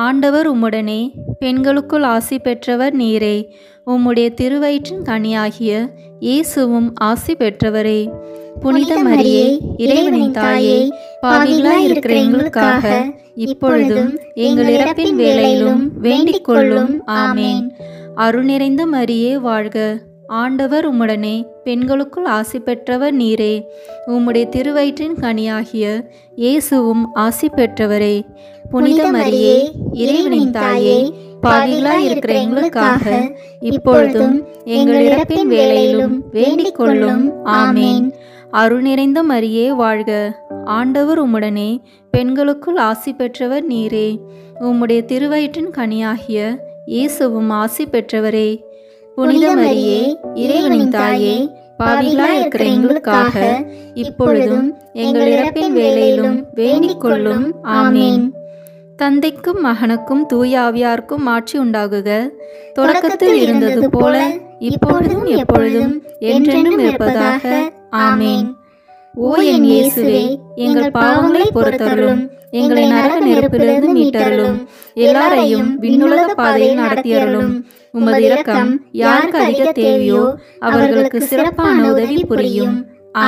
ஆண்டவர் உம்முடனே, பெண்களுக்குள் ஆசி பெற்றவர் நீரே. உம்முடைய திருவயிற்றின் கனியாகிய இயேசுவும் ஆசி பெற்றவரே. புனித மரியே, இறைவனின் தாயே, பாவிகளாய் இருக்கிற எங்களுக்காக இப்பொழுதும் எங்கள் இறப்பின் வேளையிலும் வேண்டிக் கொள்ளும். ஆமேன். அருள் நிறைந்த மரியே வாழ்க. ஆண்டவர் உம்முடனே பெண்களுக்குள் ஆசி பெற்றவர் நீரே. உம்முடைய திருவயிற்றின் கனியாகிய இயேசுவும் ஆசி பெற்றவரே. புனித மரியே, இறைவனின் தாயே, பாவிகளாய் இருக்கிற எங்களுக்காக இப்பொழுதும் எங்கள் இறப்பின் வேளையிலும் வேண்டிக் கொள்ளும். ஆமேன். அருள் நிறைந்த மரியே வாழ்க. ஆண்டவர் உம்முடனே பெண்களுக்குள் ஆசி பெற்றவர் நீரே. உம்முடைய திருவயிற்றின் கனியாகிய இயேசுவும் ஆசி பெற்றவரே. புனித மரியே, இறைவனின் தாயே, பாவிகளாய் இருக்கிற எங்களுக்காக இப்பொழுதும் எங்கள் இறப்பின் வேளையிலும் வேண்டிக் கொள்ளும். ஆமேன். தந்தைக்கும் மகனுக்கும் தூய ஆவியாருக்கும் ஆட்சி உண்டாகுக. தொடக்கத்தில் இருந்தது போல இப்பொழுதும் எப்பொழுதும் என்றென்றும் இருப்பதாக. ஆமேன். ஓ என் இயேசுவே, எங்கள் பாவங்களை பொறுத்தருளும், எங்களை நரக நெருப்பிலிருந்து மீட்டருளும், எல்லாரையும் விண்ணுலக பாதையில் நடத்தியருளும். உமது இரக்கம் யாருக்கு அதிக தேவையோ அவர்களுக்கு சிறப்பான உதவி புரியும்.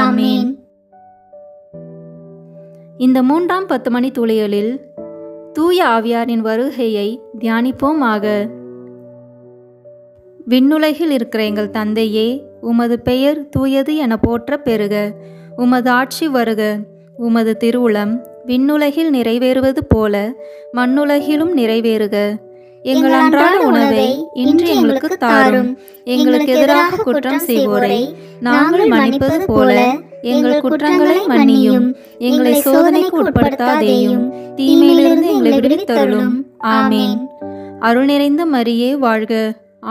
ஆமேன். இந்த 3ஆம் 10 மணி துளிகளில் தூய ஆவியாரின் வருகையை தியானிப்போமாக. விண்ணுலகில் இருக்கிற எங்கள் தந்தையே, உமது பெயர் தூயது என போற்ற பெறுக. உமது ஆட்சி வருக. உமது திருவுளம் விண்ணுலகில் நிறைவேறுவது போல மண்ணுலகிலும் நிறைவேறுக. எங்கள் அன்றாட உணவை இன்று எங்களுக்கு தாரும். எங்களுக்கு எதிராக குற்றம் செய்வோரை நாங்கள் மன்னிப்பது போல எங்கள் குற்றங்களை மன்னியும். எங்களை சோதனைக்கு உட்படுத்தாதேயும், தீமையிலிருந்து எங்களை விடுவித்தருளும். ஆமேன். அருள் நிறைந்த மரியே வாழ்க.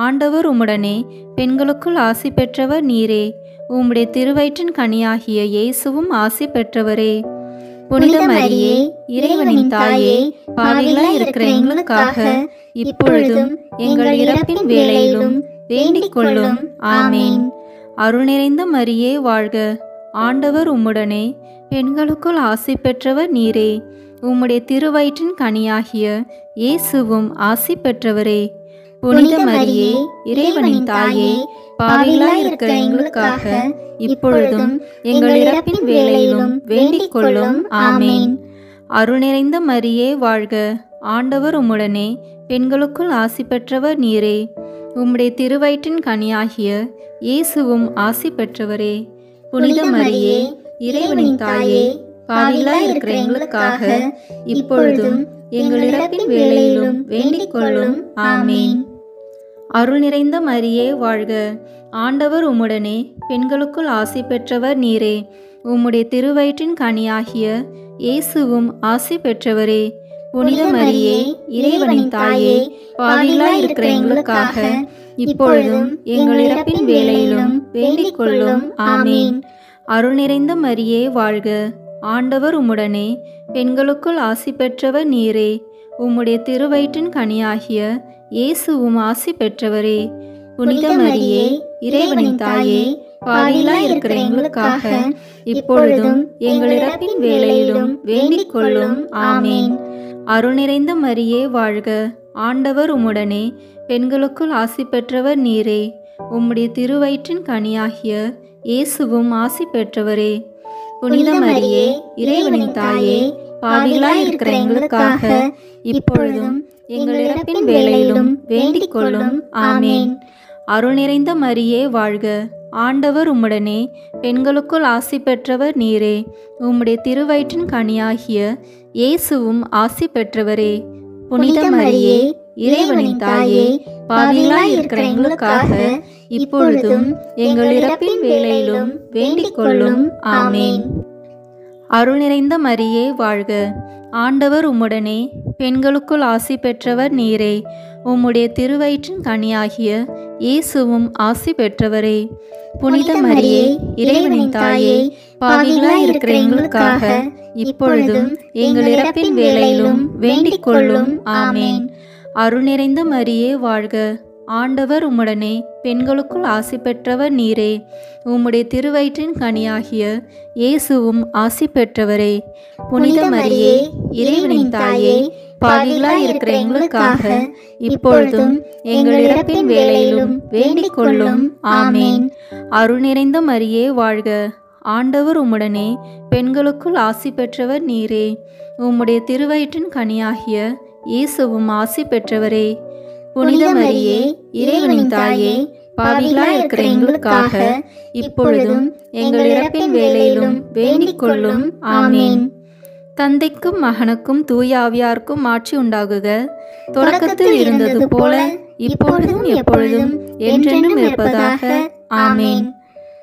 ஆண்டவர் உம்முடனே பெண்களுக்குள் ஆசி பெற்றவர் நீரே. உம்முடைய திருவயிற்றின் கனியாகிய இயேசுவும் ஆசி பெற்றவரே. புனித மரியே, இறைவனின் தாயே, பாவிகளாய் இருக்கிற எங்களுக்காக இப்பொழுதும் எங்கள் இறப்பின் வேளையிலும் வேண்டிக் கொள்ளும். ஆமேன். அருள் நிறைந்த மரியே வாழ்க. ஆண்டவர் உம்முடனே பெண்களுக்குள் ஆசி பெற்றவர் நீரே. உம்முடைய திருவயிற்றின் கனியாகிய இயேசுவும் ஆசி பெற்றவரே. புனித மரியே, இறைவனின் தாயே, பாவிகளாய் இருக்கிற எங்களுக்காக இப்பொழுதும் எங்கள் இறப்பின் வேளையிலும் வேண்டிக் கொள்ளும். ஆமேன். அருள் நிறைந்த மரியே வாழ்க. ஆண்டவர் உம்முடனே பெண்களுக்குள் ஆசி பெற்றவர் நீரே. உம்முடைய திருவயிற்றின் கனியாகிய இயேசுவும் ஆசி பெற்றவரே. புனித மரியே, இறைவனின் தாயே, பாவிகளாய் இருக்கிற எங்களுக்காக இப்பொழுதும் எங்கள் இறப்பின் வேளையிலும் வேண்டிக் கொள்ளும். ஆமேன். அருள் நிறைந்த மரியே வாழ்க. ஆண்டவர் உம்முடனே பெண்களுக்குள் ஆசி பெற்றவர் நீரே. உம்முடைய திருவயிற்றின் கனியாகிய இயேசுவும் ஆசி பெற்றவரே. புனித மரியே, இறைவனின் தாயே, பாவிகளாய் இருக்கிற எங்களுக்காக இப்பொழுதும் எங்கள் இறப்பின் வேளையிலும் வேண்டிக் கொள்ளும். ஆமேன். அருள் நிறைந்த மரியே வாழ்க. ஆண்டவர் உம்முடனே பெண்களுக்குள் ஆசி பெற்றவர் நீரே. உம்முடைய திருவயிற்றின் கனியாகிய இயேசுவும் ஆசி பெற்றவரே. புனித மரியே, இறைவனின் தாயே, பாவிகளாய் இருக்கிற எங்களுக்காக இப்பொழுதும் எங்கள் இறப்பின் வேளையிலும் வேண்டிக் கொள்ளும். ஆமேன். அருள் நிறைந்த மரியே வாழ்க. ஆண்டவர் உம்முடனே பெண்களுக்குள் ஆசி பெற்றவர் நீரே. உம்முடைய திருவயிற்றின் கனியாகிய இயேசுவும் ஆசி பெற்றவரே. புனித மரியே, இறைவனின் தாயே, பாவிகளாய் இருக்கிற எங்களுக்காக இப்பொழுதும் எங்கள் இறப்பின் வேளையிலும் வேண்டிக் கொள்ளும். ஆமேன். அருள் நிறைந்த மரியே வாழ்க. ஆண்டவர் உம்முடனே பெண்களுக்குள் ஆசி பெற்றவர் நீரே. உம்முடைய திருவயிற்றின் கனியாகிய இயேசுவும் ஆசி பெற்றவரே. புனித மரியே, இறைவனின் தாயே, பாவிகளாய் இருக்கிற எங்களுக்காக இப்பொழுதும் எங்கள் இறப்பின் வேளையிலும் வேண்டிக் கொள்ளும். ஆமேன். அருள் நிறைந்த மரியே வாழ்க. ஆண்டவர் உம்முடனே பெண்களுக்குள் ஆசி பெற்றவர் நீரே. உம்முடைய திருவயிற்றின் கனியாகிய இயேசுவும் ஆசி பெற்றவரே. புனித மரியே, இறைவனின் தாயே, பாவிகளாய் இருக்கிற எங்களுக்காக இப்பொழுதும் எங்கள் இறப்பின் வேளையிலும் வேண்டிக் கொள்ளும். ஆமேன். அருள் நிறைந்த மரியே வாழ்க. ஆண்டவர் உம்முடனே பெண்களுக்குள் ஆசி பெற்றவர் நீரே. உம்முடைய திருவயிற்றின் கனியாகிய இயேசுவும் ஆசி பெற்றவரே. புனித மரியே, இறைவனின் தாயே, பாவிகளாய் இருக்கிற எங்களுக்காக இப்பொழுதும் எங்கள் இறப்பின் வேளையிலும் வேண்டிக் கொள்ளும். ஆமேன். அருள் நிறைந்த மரியே வாழ்க. ஆண்டவர் உம்முடனே பெண்களுக்குள் ஆசி பெற்றவர் நீரே. உம்முடைய திருவயிற்றின் கனியாகிய இயேசுவும் ஆசி பெற்றவரே. புனித மரியே, இறைவனின் தாயே, பாவிகளாய் இருக்கிற எங்களுக்காக இப்பொழுதும் எங்கள் இறப்பின் வேளையிலும் வேண்டிக் கொள்ளும். ஆமேன். தந்தைக்கும் மகனுக்கும் தூய ஆவியாருக்கும் ஆட்சி உண்டாகுக. தொடக்கத்தில் இருந்தது போல இப்பொழுதும் எப்பொழுதும் என்றென்றும் இருப்பதாக. ஆமேன்.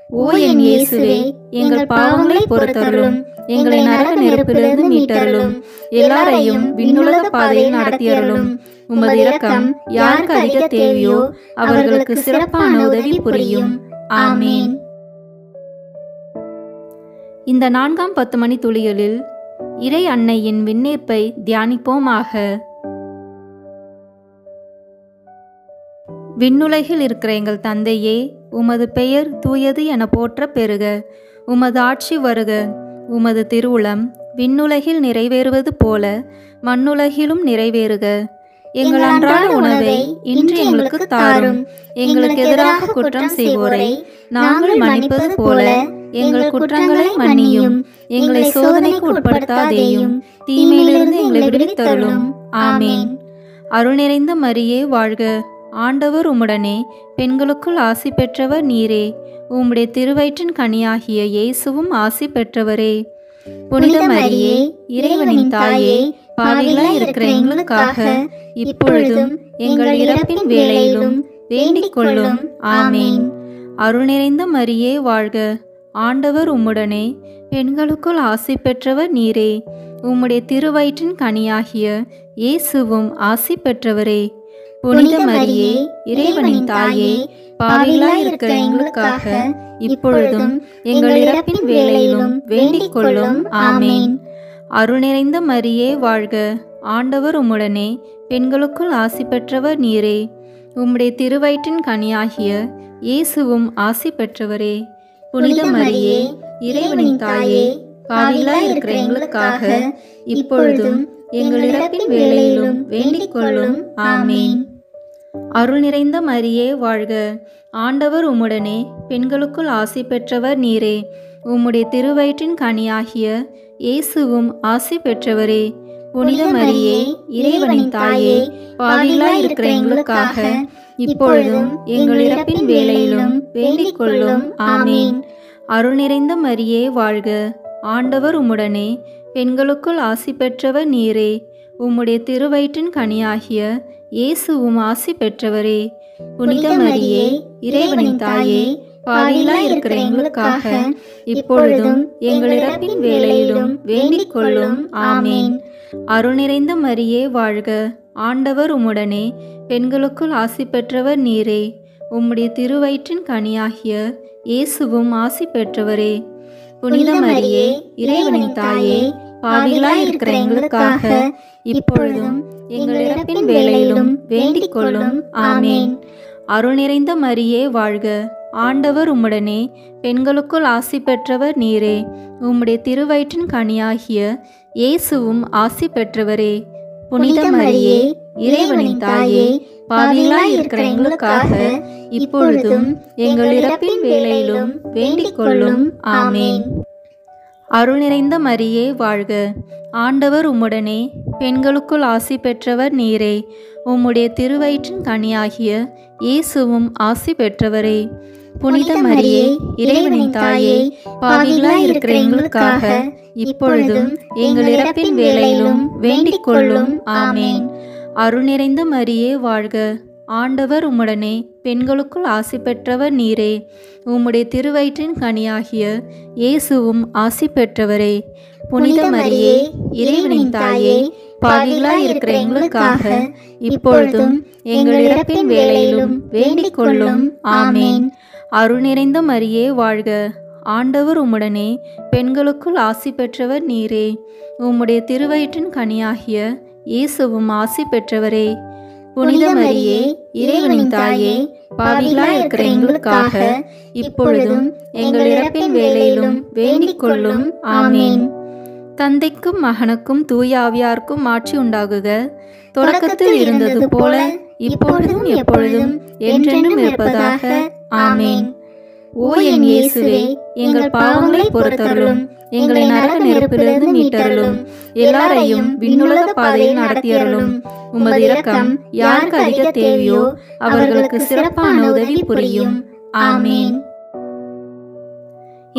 ஓ என் இயேசுவே, எங்கள் பாவங்களை பொறுத்தருளும், எங்களை நரக நெருப்பிலிருந்து மீட்டருளும், எல்லாரையும் விண்ணுலக பாதையில் நடத்தியருளும். உமது இரக்கம் யாருக்கு அதிக தேவையோ அவர்களுக்கு சிறப்பான உதவி புரியும். ஆமேன். இந்த 4ஆம் 10 மணி துளிகளில் இறை அன்னையின் விண்ணேற்பை தியானிப்போமாக. விண்ணுலகில் இருக்கிற எங்கள் தந்தையே, உமது பெயர் தூயது என போற்ற பெறுக. உமது ஆட்சி வருக. உமது திருவுளம் விண்ணுலகில் நிறைவேறுவது போல மண்ணுலகிலும் நிறைவேறுக. எங்கள் அன்றாட உணவை இன்று எங்களுக்கு தாரும். எங்களுக்கு எதிராக குற்றம் செய்வோரை நாங்கள் மன்னிப்பது போல எங்கள் குற்றங்களை மன்னியும். எங்களை சோதனைக்கு உட்படுத்தாதேயும், தீமையிலிருந்து எங்களை விடுவித்தருளும். ஆமேன். அருள் நிறைந்த மரியே வாழ்க. ஆண்டவர் உம்முடனே, பெண்களுக்குள் ஆசி பெற்றவர் நீரே. உம்முடைய திருவயிற்றின் கனியாகிய இயேசுவும் ஆசி பெற்றவரே. புனித மரியே, இறைவனின் தாயே, பாவிகளாய் இருக்கிற எங்களுக்காக இப்பொழுதும் எங்கள் இறப்பின் வேளையிலும் வேண்டிக் கொள்ளும். ஆமேன். அருள் நிறைந்த மரியே வாழ்க. ஆண்டவர் உம்முடனே, பெண்களுக்குள் ஆசி பெற்றவர் நீரே. உம்முடைய திருவயிற்றின் கனியாகிய இயேசுவும் ஆசி பெற்றவரே. புனித மரியே, இறைவனின் தாயே, பாவிகளாய் இருக்கிற எங்களுக்காக இப்பொழுதும் எங்கள் இறப்பின் வேளையிலும் வேண்டிக் கொள்ளும். ஆமேன். அருள் நிறைந்த மரியே வாழ்க. ஆண்டவர் உம்முடனே, பெண்களுக்குள் ஆசி பெற்றவர் நீரே. உம்முடைய திருவயிற்றின் கனியாகிய இயேசுவும் ஆசி பெற்றவரே. புனித மரியே, இறைவனின் தாயே, பாவிகளாய் இருக்கிற எங்களுக்காக இப்பொழுதும் எங்கள் இறப்பின் வேளையிலும் வேண்டிக் கொள்ளும். ஆமேன். அருள் நிறைந்த மரியே வாழ்க. ஆண்டவர் உம்முடனே, பெண்களுக்குள் ஆசி பெற்றவர் நீரே. உம்முடைய திருவயிற்றின் கனியாகிய இயேசுவும் ஆசி பெற்றவரே. புனித மரியே, இறைவனின் தாயே, பாவிகளாய் இருக்கிற எங்களுக்காக இப்பொழுதும் எங்கள் இறப்பின் வேளையிலும் வேண்டிக் கொள்ளும். ஆமேன். அருள் நிறைந்த மரியே வாழ்க. ஆண்டவர் உம்முடனே, பெண்களுக்குள் ஆசி பெற்றவர் நீரே. உம்முடைய திருவயிற்றின் கனியாகிய இயேசுவும் ஆசி பெற்றவரே. புனித மரியே, இறைவனின் தாயே, பாவிகளாய் இருக்கிற எங்களுக்காக இப்பொழுதும் எங்கள் இறப்பின் வேளையிலும் வேண்டிக் கொள்ளும். ஆமேன். அருள் நிறைந்த மரியே வாழ்க. ஆண்டவர் உம்முடனே, பெண்களுக்குள் ஆசி பெற்றவர் நீரே. உம்முடைய திருவயிற்றின் கனியாகிய இயேசுவும் ஆசி பெற்றவரே. புனித மரியே, இறைவனின் தாயே, பாவிகளாய் இருக்கிற எங்களுக்காக இப்பொழுதும் எங்கள் இறப்பின் வேளையிலும் வேண்டிக் கொள்ளும். ஆமேன். அருள் நிறைந்த மரியே வாழ்க. ஆண்டவர் உம்முடனே, பெண்களுக்குள் ஆசி பெற்றவர் நீரே. உம்முடைய திருவயிற்றின் கனியாகிய இயேசுவும் ஆசி பெற்றவரே. புனித மரியே, இறைவனின் தாயே, பாவிகளாய் இருக்கிற எங்களுக்காக இப்பொழுதும் எங்கள் இறப்பின் வேளையிலும் வேண்டிக் கொள்ளும். ஆமேன். அருள் நிறைந்த மரியே வாழ்க. ஆண்டவர் உம்முடனே, பெண்களுக்குள் ஆசி பெற்றவர் நீரே. உம்முடைய திருவயிற்றின் கனியாகிய இயேசுவும் ஆசி பெற்றவரே. புனித மரியே, இறைவனின் தாயே, பாவிகளாய் இருக்கிற எங்களுக்காக இப்பொழுதும் எங்கள் இறப்பின் வேளையிலும் வேண்டிக் கொள்ளும். ஆமேன். அருள் நிறைந்த மரியே வாழ்க. ஆண்டவர் உம்முடனே, பெண்களுக்குள் ஆசி பெற்றவர் நீரே. உம்முடைய திருவயிற்றின் கனியாகிய இயேசுவும் ஆசி பெற்றவரே. புனித மரியே, இறைவனின் தாயே, பாவிகளாய் இருக்கிற எங்களுக்காக இப்பொழுதும் எங்கள் இறப்பின் வேளையிலும் வேண்டிக் கொள்ளும். ஆமேன். அருள் நிறைந்த மரியே வாழ்க. ஆண்டவர் உம்முடனே, பெண்களுக்குள் ஆசி பெற்றவர் நீரே. உம்முடைய திருவயிற்றின் கனியாகிய இயேசுவும் ஆசி பெற்றவரே. புனித மரியே, இறைவனின் தாயே, பாவிகளாய் இருக்கிற எங்களுக்காக இப்பொழுதும் எங்கள் இறப்பின் வேளையிலும் வேண்டிக் கொள்ளும். ஆமேன். தந்தைக்கும் மகனுக்கும் தூய ஆவியாருக்கும் ஆட்சி உண்டாகுக. தொடக்கத்தில் இருந்தது போல இப்பொழுதும் எப்பொழுதும் என்றென்றும் இருப்பதாக. ஆமேன். ஓ என் இயேசுவே, எங்கள் பாவங்களை பொறுத்தருளும், எங்களை நரக நெருப்பிலிருந்து மீட்டருளும், எல்லாரையும் விண்ணுலக பாதையில் நடத்தியருளும். உமது இரக்கம் யாருக்கு அதிக தேவையோ அவர்களுக்கு சிறப்பான உதவி புரியும். ஆமேன்.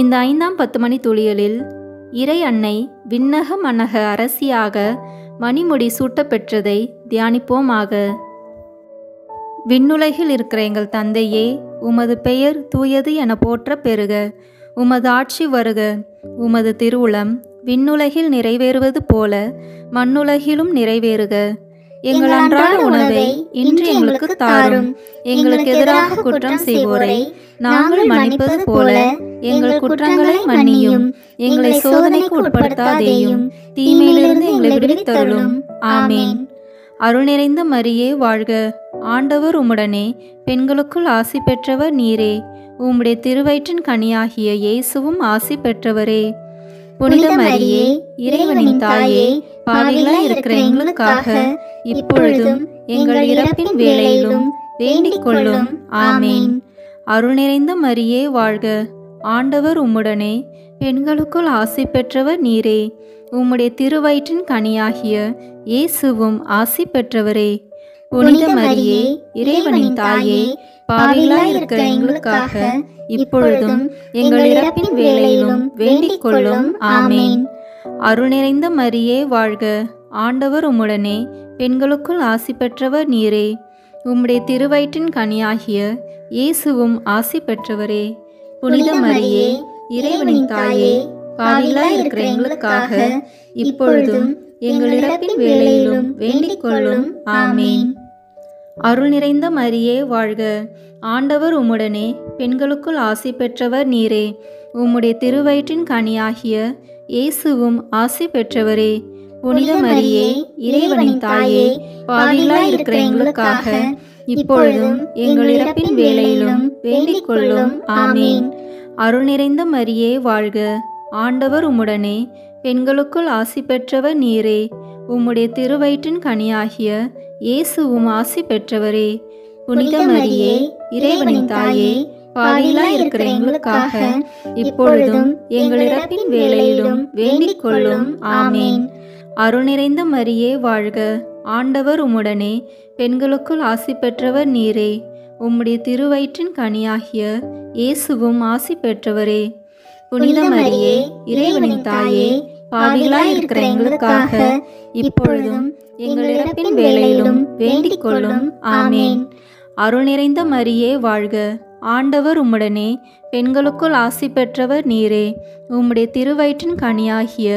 இந்த 5ஆம் 10 மணி துளியலில் இறை அன்னை விண்ணக மன்னக அரசியாக மணிமுடி சூட்டப்பெற்றதை தியானிப்போமாக. விண்ணுலகில் இருக்கிற எங்கள் தந்தையே, உமது பெயர் தூயது என போற்ற பெறுக. உமது ஆட்சி வருக. உமது திருவுளம் விண்ணுலகில் நிறைவேறுவது போல மண்ணுலகிலும் நிறைவேறுக. எங்கள் அன்றாட உணவை இன்று எங்களுக்கு தாரும். எங்களுக்கு எதிராக குற்றம் செய்வோரை நாங்கள் மன்னிப்பது போல எங்கள் குற்றங்களை மன்னியும். எங்களை சோதனைக்கு உட்படுத்தாதேயும், தீமையிலிருந்து எங்களை விடுவித்தருளும். ஆமேன். அருள் நிறைந்த மரியே வாழ்க. ஆண்டவர் உம்முடனே, பெண்களுக்குள் ஆசி பெற்றவர் நீரே. உம்முடைய திருவயிற்றின் கனியாகிய இயேசுவும் ஆசி பெற்றவரே. புனித மரியே, இறைவனின் தாயே, பாவிகளாய் இருக்கிற எங்களுக்காக இப்பொழுதும் எங்கள் இறப்பின் வேளையிலும் வேண்டிக் கொள்ளும். ஆமேன். அருள் நிறைந்த மரியே வாழ்க. ஆண்டவர் உம்முடனே, பெண்களுக்குள் ஆசி பெற்றவர் நீரே. உம்முடைய திருவயிற்றின் கனியாகிய இயேசுவும் ஆசி பெற்றவரே. புனித மரியே, இறைவனின் தாயே, பாவிகளாய் இருக்கிற எங்களுக்காக இப்பொழுதும் எங்கள் இறப்பின் வேளையிலும் வேண்டிக் கொள்ளும். ஆமேன். அருள் நிறைந்த மரியே வாழ்க. ஆண்டவர் உம்முடனே, பெண்களுக்குள் ஆசி பெற்றவர் நீரே. உம்முடைய திருவயிற்றின் கனியாகிய இயேசுவும் ஆசி பெற்றவரே. புனித மரியே, இறைவனின் தாயே, பாவிகளாய் இருக்கிற எங்களுக்காக இப்பொழுதும் எங்கள் இறப்பின் வேளையிலும் வேண்டிக் கொள்ளும். ஆமேன். அருள் நிறைந்த மரியே வாழ்க. ஆண்டவர் உம்முடனே, பெண்களுக்குள் ஆசி பெற்றவர் நீரே. உம்முடைய திருவயிற்றின் கனியாகிய இயேசுவும் ஆசி பெற்றவரே. புனித மரியே, இறைவனின் தாயே, பாவிகளாய் இருக்கிற எங்களுக்காக இப்பொழுதும் எங்கள் இறப்பின் வேளையிலும் வேண்டிக் கொள்ளும். ஆமேன். அருள் நிறைந்த மரியே வாழ்க. ஆண்டவர் உம்முடனே, பெண்களுக்குள் ஆசி பெற்றவர் நீரே. உம்முடைய திருவயிற்றின் கனியாகிய இயேசுவும் ஆசி பெற்றவரே. புனித மரியே, இறைவனின் தாயே, பாவிகளாய் இருக்கிற எங்களுக்காக இப்பொழுதும் எங்கள் இறப்பின் வேளையிலும் வேண்டிக் கொள்ளும். ஆமேன். அருள் நிறைந்த மரியே வாழ்க. ஆண்டவர் உம்முடனே, பெண்களுக்குள் ஆசி பெற்றவர் நீரே. உம்முடைய திருவயிற்றின் கனியாகிய இயேசுவும் ஆசி பெற்றவரே. புனித மரியே, இறைவனின் தாயே, பாவிகளாய் இருக்கிற எங்களுக்காக இப்பொழுதும் எங்கள் இறப்பின் வேளையிலும் வேண்டிக் கொள்ளும். ஆமேன். அருள் நிறைந்த மரியே வாழ்க. ஆண்டவர் உம்முடனே, பெண்களுக்குள் ஆசி பெற்றவர் நீரே. உம்முடைய திருவயிற்றின் கனியாகிய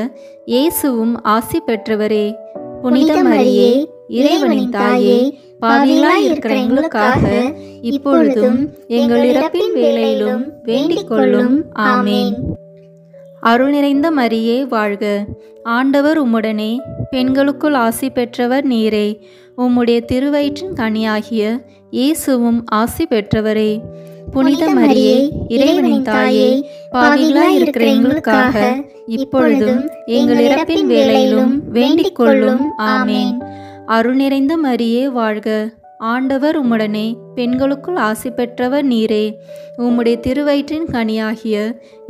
இயேசுவும் ஆசி பெற்றவரே. புனித மரியே, இறைவனின் தாயே, பாவிகளாய் இருக்கிற எங்களுக்காக இப்பொழுதும் எங்கள் இறப்பின் வேளையிலும் வேண்டிக் கொள்ளும். ஆமேன். அருள் நிறைந்த மரியே வாழ்க. ஆண்டவர் உம்முடனே, பெண்களுக்குள் ஆசி பெற்றவர் நீரே. உம்முடைய திருவயிற்றின் கனியாகிய இயேசுவும் ஆசி பெற்றவரே. புனித மரியே, இறைவனின் தாயே, பாவிகளாய் இருக்கிற எங்களுக்காக இப்பொழுதும் எங்கள் இறப்பின் வேளையிலும் வேண்டிக் கொள்ளும். ஆமேன். அருள் நிறைந்த மரியே வாழ்க. ஆண்டவர் உம்முடனே, பெண்களுக்குள் ஆசி பெற்றவர் நீரே. உம்முடைய திருவயிற்றின் கனியாகிய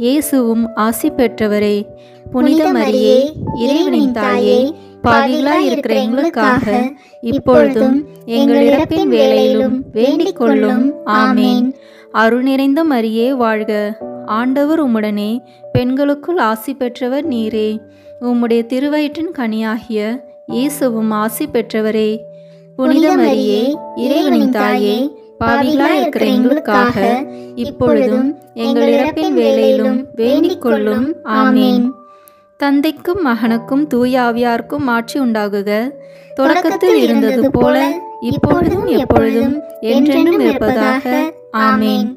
இயேசுவும் ஆசி பெற்றவரே. புனித மரியே, இறைவனின் தாயே, பாவிகளாய் இருக்கிற எங்களுக்காக இப்பொழுதும் எங்கள் இறப்பின் வேளையிலும் வேண்டிக் கொள்ளும். ஆமேன். அருள் நிறைந்த மரியே வாழ்க. ஆண்டவர் உம்முடனே, பெண்களுக்குள் ஆசி பெற்றவர் நீரே. உம்முடைய திருவயிற்றின் கனியாகிய இயேசுவும் ஆசி பெற்றவரே. புனித மரியே, இறைவனின் தாயே, பாவிகளாய் இருக்கிற எங்களுக்காக இப்பொழுதும் எங்கள் இறப்பின் வேளையிலும் வேண்டிக் கொள்ளும். ஆமேன். தந்தைக்கும் மகனுக்கும் தூய ஆவியாருக்கும் ஆட்சி உண்டாகுக. தொடக்கத்தில் இருந்தது போல இப்பொழுதும் எப்பொழுதும் என்றென்றும் இருப்பதாக. ஆமேன்.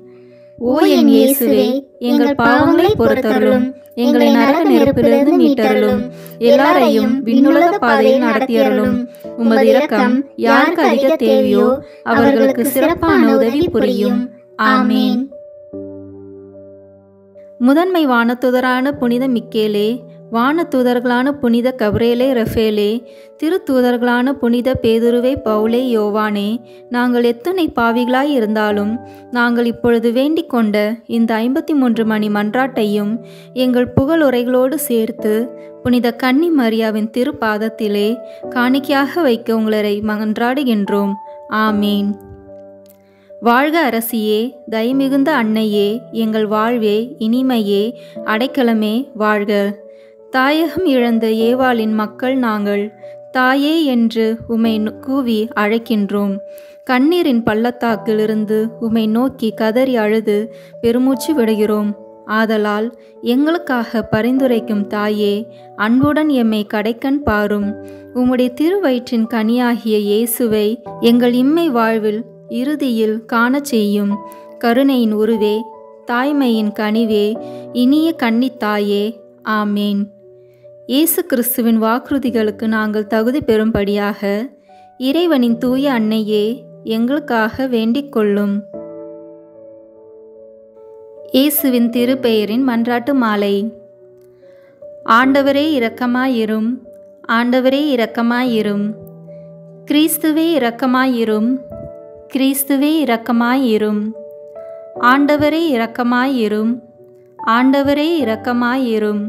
ஓ என் இயேசுவே, எங்கள் பாவங்களை பொறுத்தருளும், எங்களை நரக நெருப்பிலிருந்து மீட்டருளும், எல்லாரையும் விண்ணுலக பாதையில் நடத்தியருளும். உமது இரக்கம் யாருக்கு அதிக தேவையோ அவர்களுக்கு சிறப்பான உதவி புரியும். ஆமேன். முதன்மை வானதுதரான புனித மிக்கேலே, வானதூதர்களான புனித கபிரேலே ரஃபேலே, திருத்தூதர்களான புனித பேதுருவே பவுலே யோவானே, நாங்கள் எத்தனை பாவிகளாய் இருந்தாலும் நாங்கள் இப்பொழுது வேண்டிக் கொண்ட இந்த 53 மணி மன்றாட்டையும் எங்கள் புகழுரைகளோடு சேர்த்து புனித கன்னி மரியாவின் திருப்பாதத்திலே காணிக்கையாக வைக்க உங்களை மன்றாடுகின்றோம். ஆமீன். வாழ்க அரசியே, தயமிகுந்த அன்னையே, எங்கள் வாழ்வே, இனிமையே, அடைக்கலமே, வாழ்க. தாயகம் இழந்த ஏவாளின் மக்கள் நாங்கள், தாயே என்று உம்மை கூவி அழைக்கின்றோம். கண்ணீரின் பள்ளத்தாக்கிலிருந்து உம்மை நோக்கி கதறி அழுது பெருமூச்சு விடுகிறோம். ஆதலால் எங்களுக்காக பரிந்துரைக்கும் தாயே, அன்புடன் எம்மை கடைக்கண் பாரும். உம்முடைய திருவயிற்றின் கனியாகிய இயேசுவை எங்கள் இம்மை வாழ்வில் இறுதியில் காணச் செய்யும். கருணையின் உருவே, தாய்மையின் கனிவே, இனிய கன்னித்தாயே, ஆமேன். இயேசு கிறிஸ்துவின் வாக்குறுதிகளுக்கு நாங்கள் தகுதி பெறும்படியாக இறைவனின் தூய அன்னையே, எங்களுக்காக வேண்டிக் கொள்ளும். இயேசுவின் திருப்பெயரின் மன்றாட்டு மாலை. ஆண்டவரே இரக்கமாயிரும், ஆண்டவரே இரக்கமாயிரும். கிறிஸ்துவே இரக்கமாயிரும், கிறிஸ்துவே இரக்கமாயிரும். ஆண்டவரே இரக்கமாயிரும், ஆண்டவரே இரக்கமாயிரும்.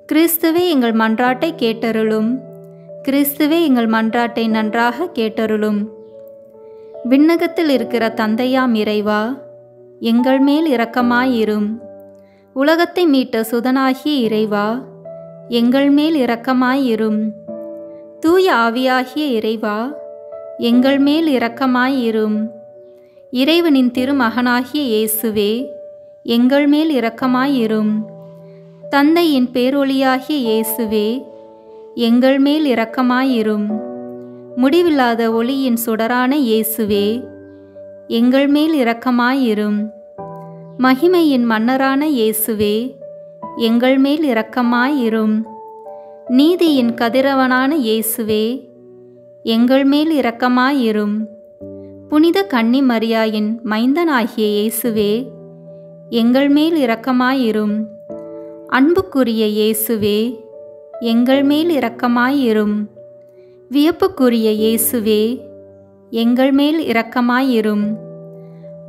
கிறிஸ்துவே எங்கள் மன்றாட்டை கேட்டருளும், கிறிஸ்துவே எங்கள் மன்றாட்டை நன்றாக கேட்டருளும். விண்ணகத்தில் இருக்கிற தந்தையாம் இறைவா, எங்கள் மேல் இரக்கமாயிரும். உலகத்தை மீட்ட சுதனாகிய இறைவா, எங்கள் மேல் இரக்கமாயிரும். தூய ஆவியாகிய இறைவா, எங்கள் மேல் இரக்கமாயிரும். இறைவனின் திருமகனாகிய இயேசுவே, எங்கள் மேல் இரக்கமாயிரும். தந்தையின் பேரொளியாகிய இயேசுவே, எங்கள் மேல் இரக்கமாயிரும். முடிவில்லாத ஒளியின் சுடரான இயேசுவே, எங்கள் மேல் இரக்கமாயிரும். மகிமையின் மன்னரான இயேசுவே, எங்கள் மேல் இரக்கமாயிரும். நீதியின் கதிரவனான இயேசுவே, எங்கள் மேல் இரக்கமாயிரும். புனித கன்னி மரியாயின் மைந்தனாகிய இயேசுவே, எங்கள் மேல் இரக்கமாயிரும். அன்புக்குரிய இயேசுவே, எங்கள் மேல் இரக்கமாயிரும். வியப்புக்குரிய இயேசுவே, எங்கள் மேல் இரக்கமாயிரும்.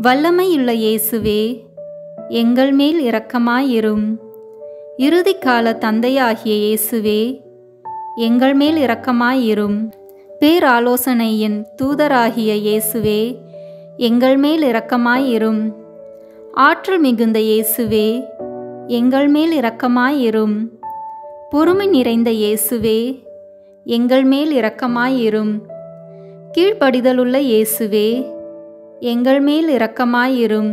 வல்லமையுள்ள இயேசுவே, எங்கள் மேல் இரக்கமாயிரும். இறுதிக்கால தந்தையாகிய இயேசுவே, எங்கள் மேல் இரக்கமாயிரும். பேராலோசனையின் தூதராகிய இயேசுவே, எங்கள் மேல் இரக்கமாயிரும். ஆற்றல் மிகுந்த இயேசுவே, எங்கள் மேல் இரக்கமாயிரும். பொறுமை நிறைந்த இயேசுவே, எங்கள் மேல் இரக்கமாயிரும். கீழ்ப்படிதலுள்ள இயேசுவே, எங்கள் மேல் இரக்கமாயிரும்.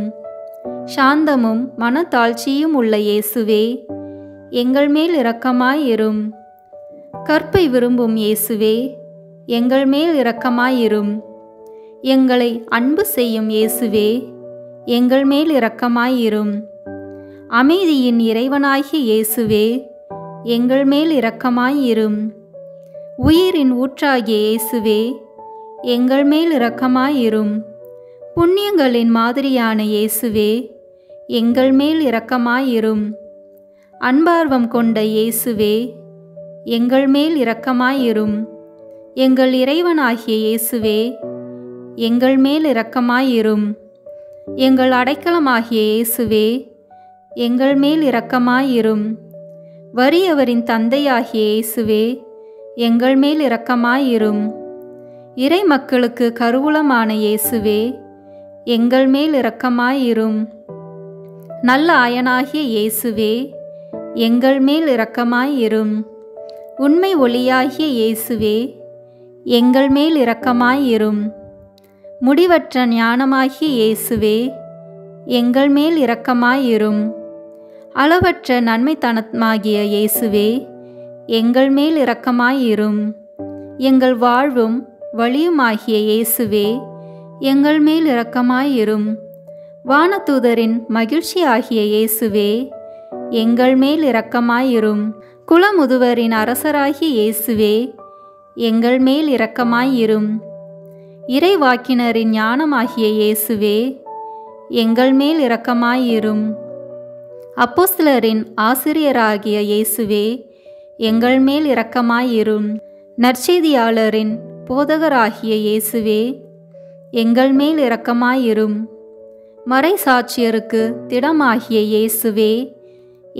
சாந்தமும் மனத்தாழ்ச்சியும் உள்ள இயேசுவே, எங்கள் மேல் இரக்கமாயிரும். கற்பை விரும்பும் இயேசுவே, எங்கள் மேல் இரக்கமாயிரும். எங்களை அன்பு செய்யும் இயேசுவே, எங்கள் மேல் இரக்கமாயிரும். அமைதியின் இறைவனாகிய இயேசுவே, எங்கள் மேல் இரக்கமாயிரும். உயிரின் ஊற்றாகிய இயேசுவே, எங்கள் மேல் இரக்கமாயிரும். புண்ணியங்களின் மாதிரியான இயேசுவே, எங்கள் மேல் இரக்கமாயிரும். அன்பார்வம் கொண்ட இயேசுவே, எங்கள் மேல் இரக்கமாயிரும். எங்கள் இறைவனாகிய இயேசுவே, எங்கள் மேல் இரக்கமாயிரும். எங்கள் அடைக்கலமாகிய இயேசுவே, எங்கள் மேல் இரக்கமாயிரும். வறியவரின் தந்தையாகிய இயேசுவே, எங்கள் மேல் இரக்கமாயிரும். இறை மக்களுக்கு கருவூலமான இயேசுவே, எங்கள் மேல் இரக்கமாயிரும். நல்ல ஆயனாகிய இயேசுவே, எங்கள் மேல் இரக்கமாயிரும். உண்மை ஒளியாகிய இயேசுவே, எங்கள் மேல் இரக்கமாயிரும். முடிவற்ற ஞானமாகிய இயேசுவே, எங்கள் மேல் இரக்கமாயிரும். அளவற்ற நன்மைத்தனமாகிய இயேசுவே, எங்கள் மேல் இரக்கமாயிரும். எங்கள் வாழ்வும் வழியுமாகிய இயேசுவே, எங்கள் மேல் இரக்கமாயிரும். வானதூதரின் மகிழ்ச்சியாகிய இயேசுவே, எங்கள் மேல் இரக்கமாயிரும். குலமுதுவரின் அரசராகிய இயேசுவே, எங்கள் மேல் இரக்கமாயிரும். இறைவாக்கினரின் ஞானமாகிய இயேசுவே, எங்கள் மேல் இரக்கமாயிரும். அப்போஸ்தலரின் ஆசிரியராகிய இயேசுவே, எங்கள் மேல் இரக்கமாயிரும். நற்செய்தியாளரின் போதகராகிய இயேசுவே, எங்கள் மேல் இரக்கமாயிரும். மறைசாட்சியருக்கு திடமாகிய இயேசுவே,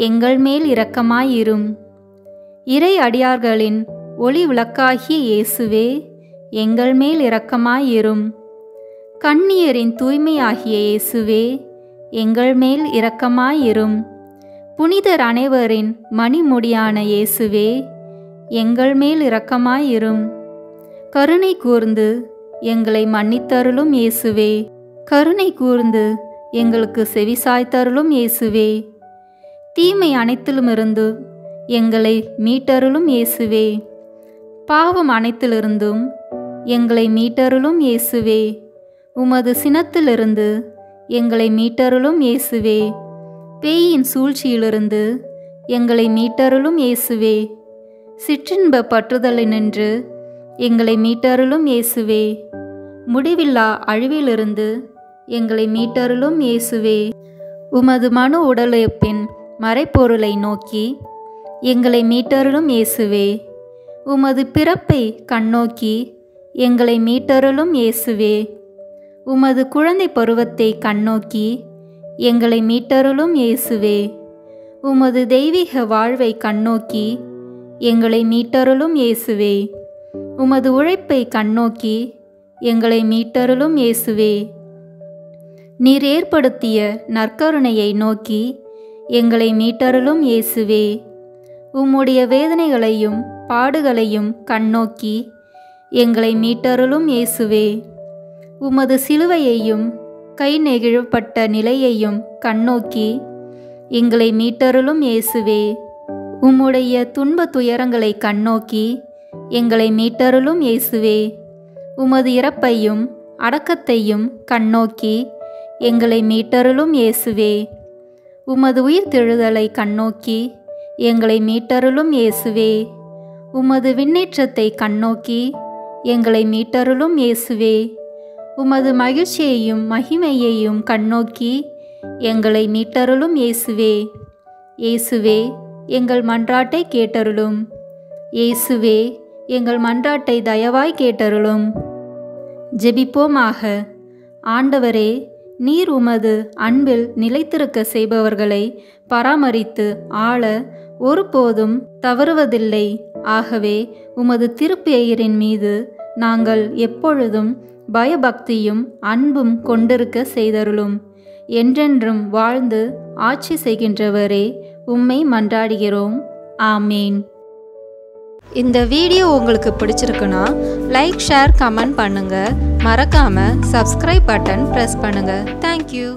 எங்கள் மேல் இரக்கமாயிரும். இறை அடியார்களின் ஒளி விளக்காகிய இயேசுவே, எங்கள் மேல் இரக்கமாயிரும். கன்னியரின் தூய்மையாகிய இயேசுவே, எங்கள் மேல் இரக்கமாயிரும். புனிதர் அனைவரின் மணிமுடியான இயேசுவே, எங்கள் மேல் இரக்கமாயிரும். கருணை கூர்ந்து எங்களை மன்னித்தருளும் இயேசுவே, கருணை கூர்ந்து எங்களுக்கு செவிசாய்த்தருளும் இயேசுவே. தீமை அனைத்திலுமிருந்து எங்களை மீட்டருளும் இயேசுவே, பாவம் அனைத்திலிருந்தும் எங்களை மீட்டருளும் இயேசுவே. உமது சினத்திலிருந்து எங்களை மீட்டருளும் இயேசுவே, பேயின் சூழ்ச்சியிலிருந்து எங்களை மீட்டருளும் இயேசுவே. சிற்றின்ப பற்றுதலினின்று எங்களை மீட்டருளும் இயேசுவே, முடிவில்லா அழிவிலிருந்து எங்களை மீட்டருளும் இயேசுவே. உமது மனு உடலுழைப்பின் மறைப்பொருளை நோக்கி எங்களை மீட்டருளும் இயேசுவே, உமது பிறப்பை கண்ணோக்கி எங்களை மீட்டருளும் இயேசுவே. உமது குழந்தை பருவத்தை கண்ணோக்கி எங்களை மீட்டருளும் இயேசுவே, உமது தெய்வீக வாழ்வை கண்ணோக்கி எங்களை மீட்டருளும் இயேசுவே. உமது உழைப்பை கண்ணோக்கி எங்களை மீட்டருளும் இயேசுவே. நீர் ஏற்படுத்திய நற்கருணையை நோக்கி எங்களை மீட்டருளும் இயேசுவே. உம்முடைய வேதனைகளையும் பாடுகளையும் கண்ணோக்கி எங்களை மீட்டருளும் இயேசுவே. உமது சிலுவையையும் கை நெகிழப்பட்ட நிலையையும் கண்ணோக்கி எங்களை மீட்டருளும் இயேசுவே. உம்முடைய துன்ப துயரங்களை கண்ணோக்கி எங்களை மீட்டருளும் இயேசுவே. உமது இறப்பையும் அடக்கத்தையும் கண்ணோக்கி எங்களை மீட்டருளும் இயேசுவே. உமது உயிர்த்தெழுதலை கண்ணோக்கி எங்களை மீட்டருளும் இயேசுவே. உமது விண்ணேற்றத்தை கண்ணோக்கி எங்களை மீட்டருளும் இயேசுவே. உமது மகிழ்ச்சியையும் மகிமையையும் கண்ணோக்கி எங்களை மீட்டருளும் இயேசுவே. இயேசுவே, எங்கள் மன்றாட்டை கேட்டருளும். இயேசுவே, எங்கள் மன்றாட்டை தயவாய் கேட்டருளும். ஜெபிப்போமாக. ஆண்டவரே, நீர் உமது அன்பில் நிலைத்திருக்க செய்பவர்களை பராமரித்து ஆள ஒருபோதும் தவறுவதில்லை. ஆகவே உமது திருப்பெயரின் மீது நாங்கள் எப்பொழுதும் பயபக்தியும் அன்பும் கொண்டிருக்க செய்தருளும். என்றென்றும் வாழ்ந்து ஆட்சி செய்கின்றவரே, உம்மை மன்றாடுகிறோம். ஆமேன். இந்த வீடியோ உங்களுக்கு பிடிச்சிருக்குன்னா லைக், ஷேர், கமெண்ட் பண்ணுங்க. மறக்காம சப்ஸ்கிரைப் பட்டன் பிரஸ் பண்ணுங்க. தேங்க்யூ.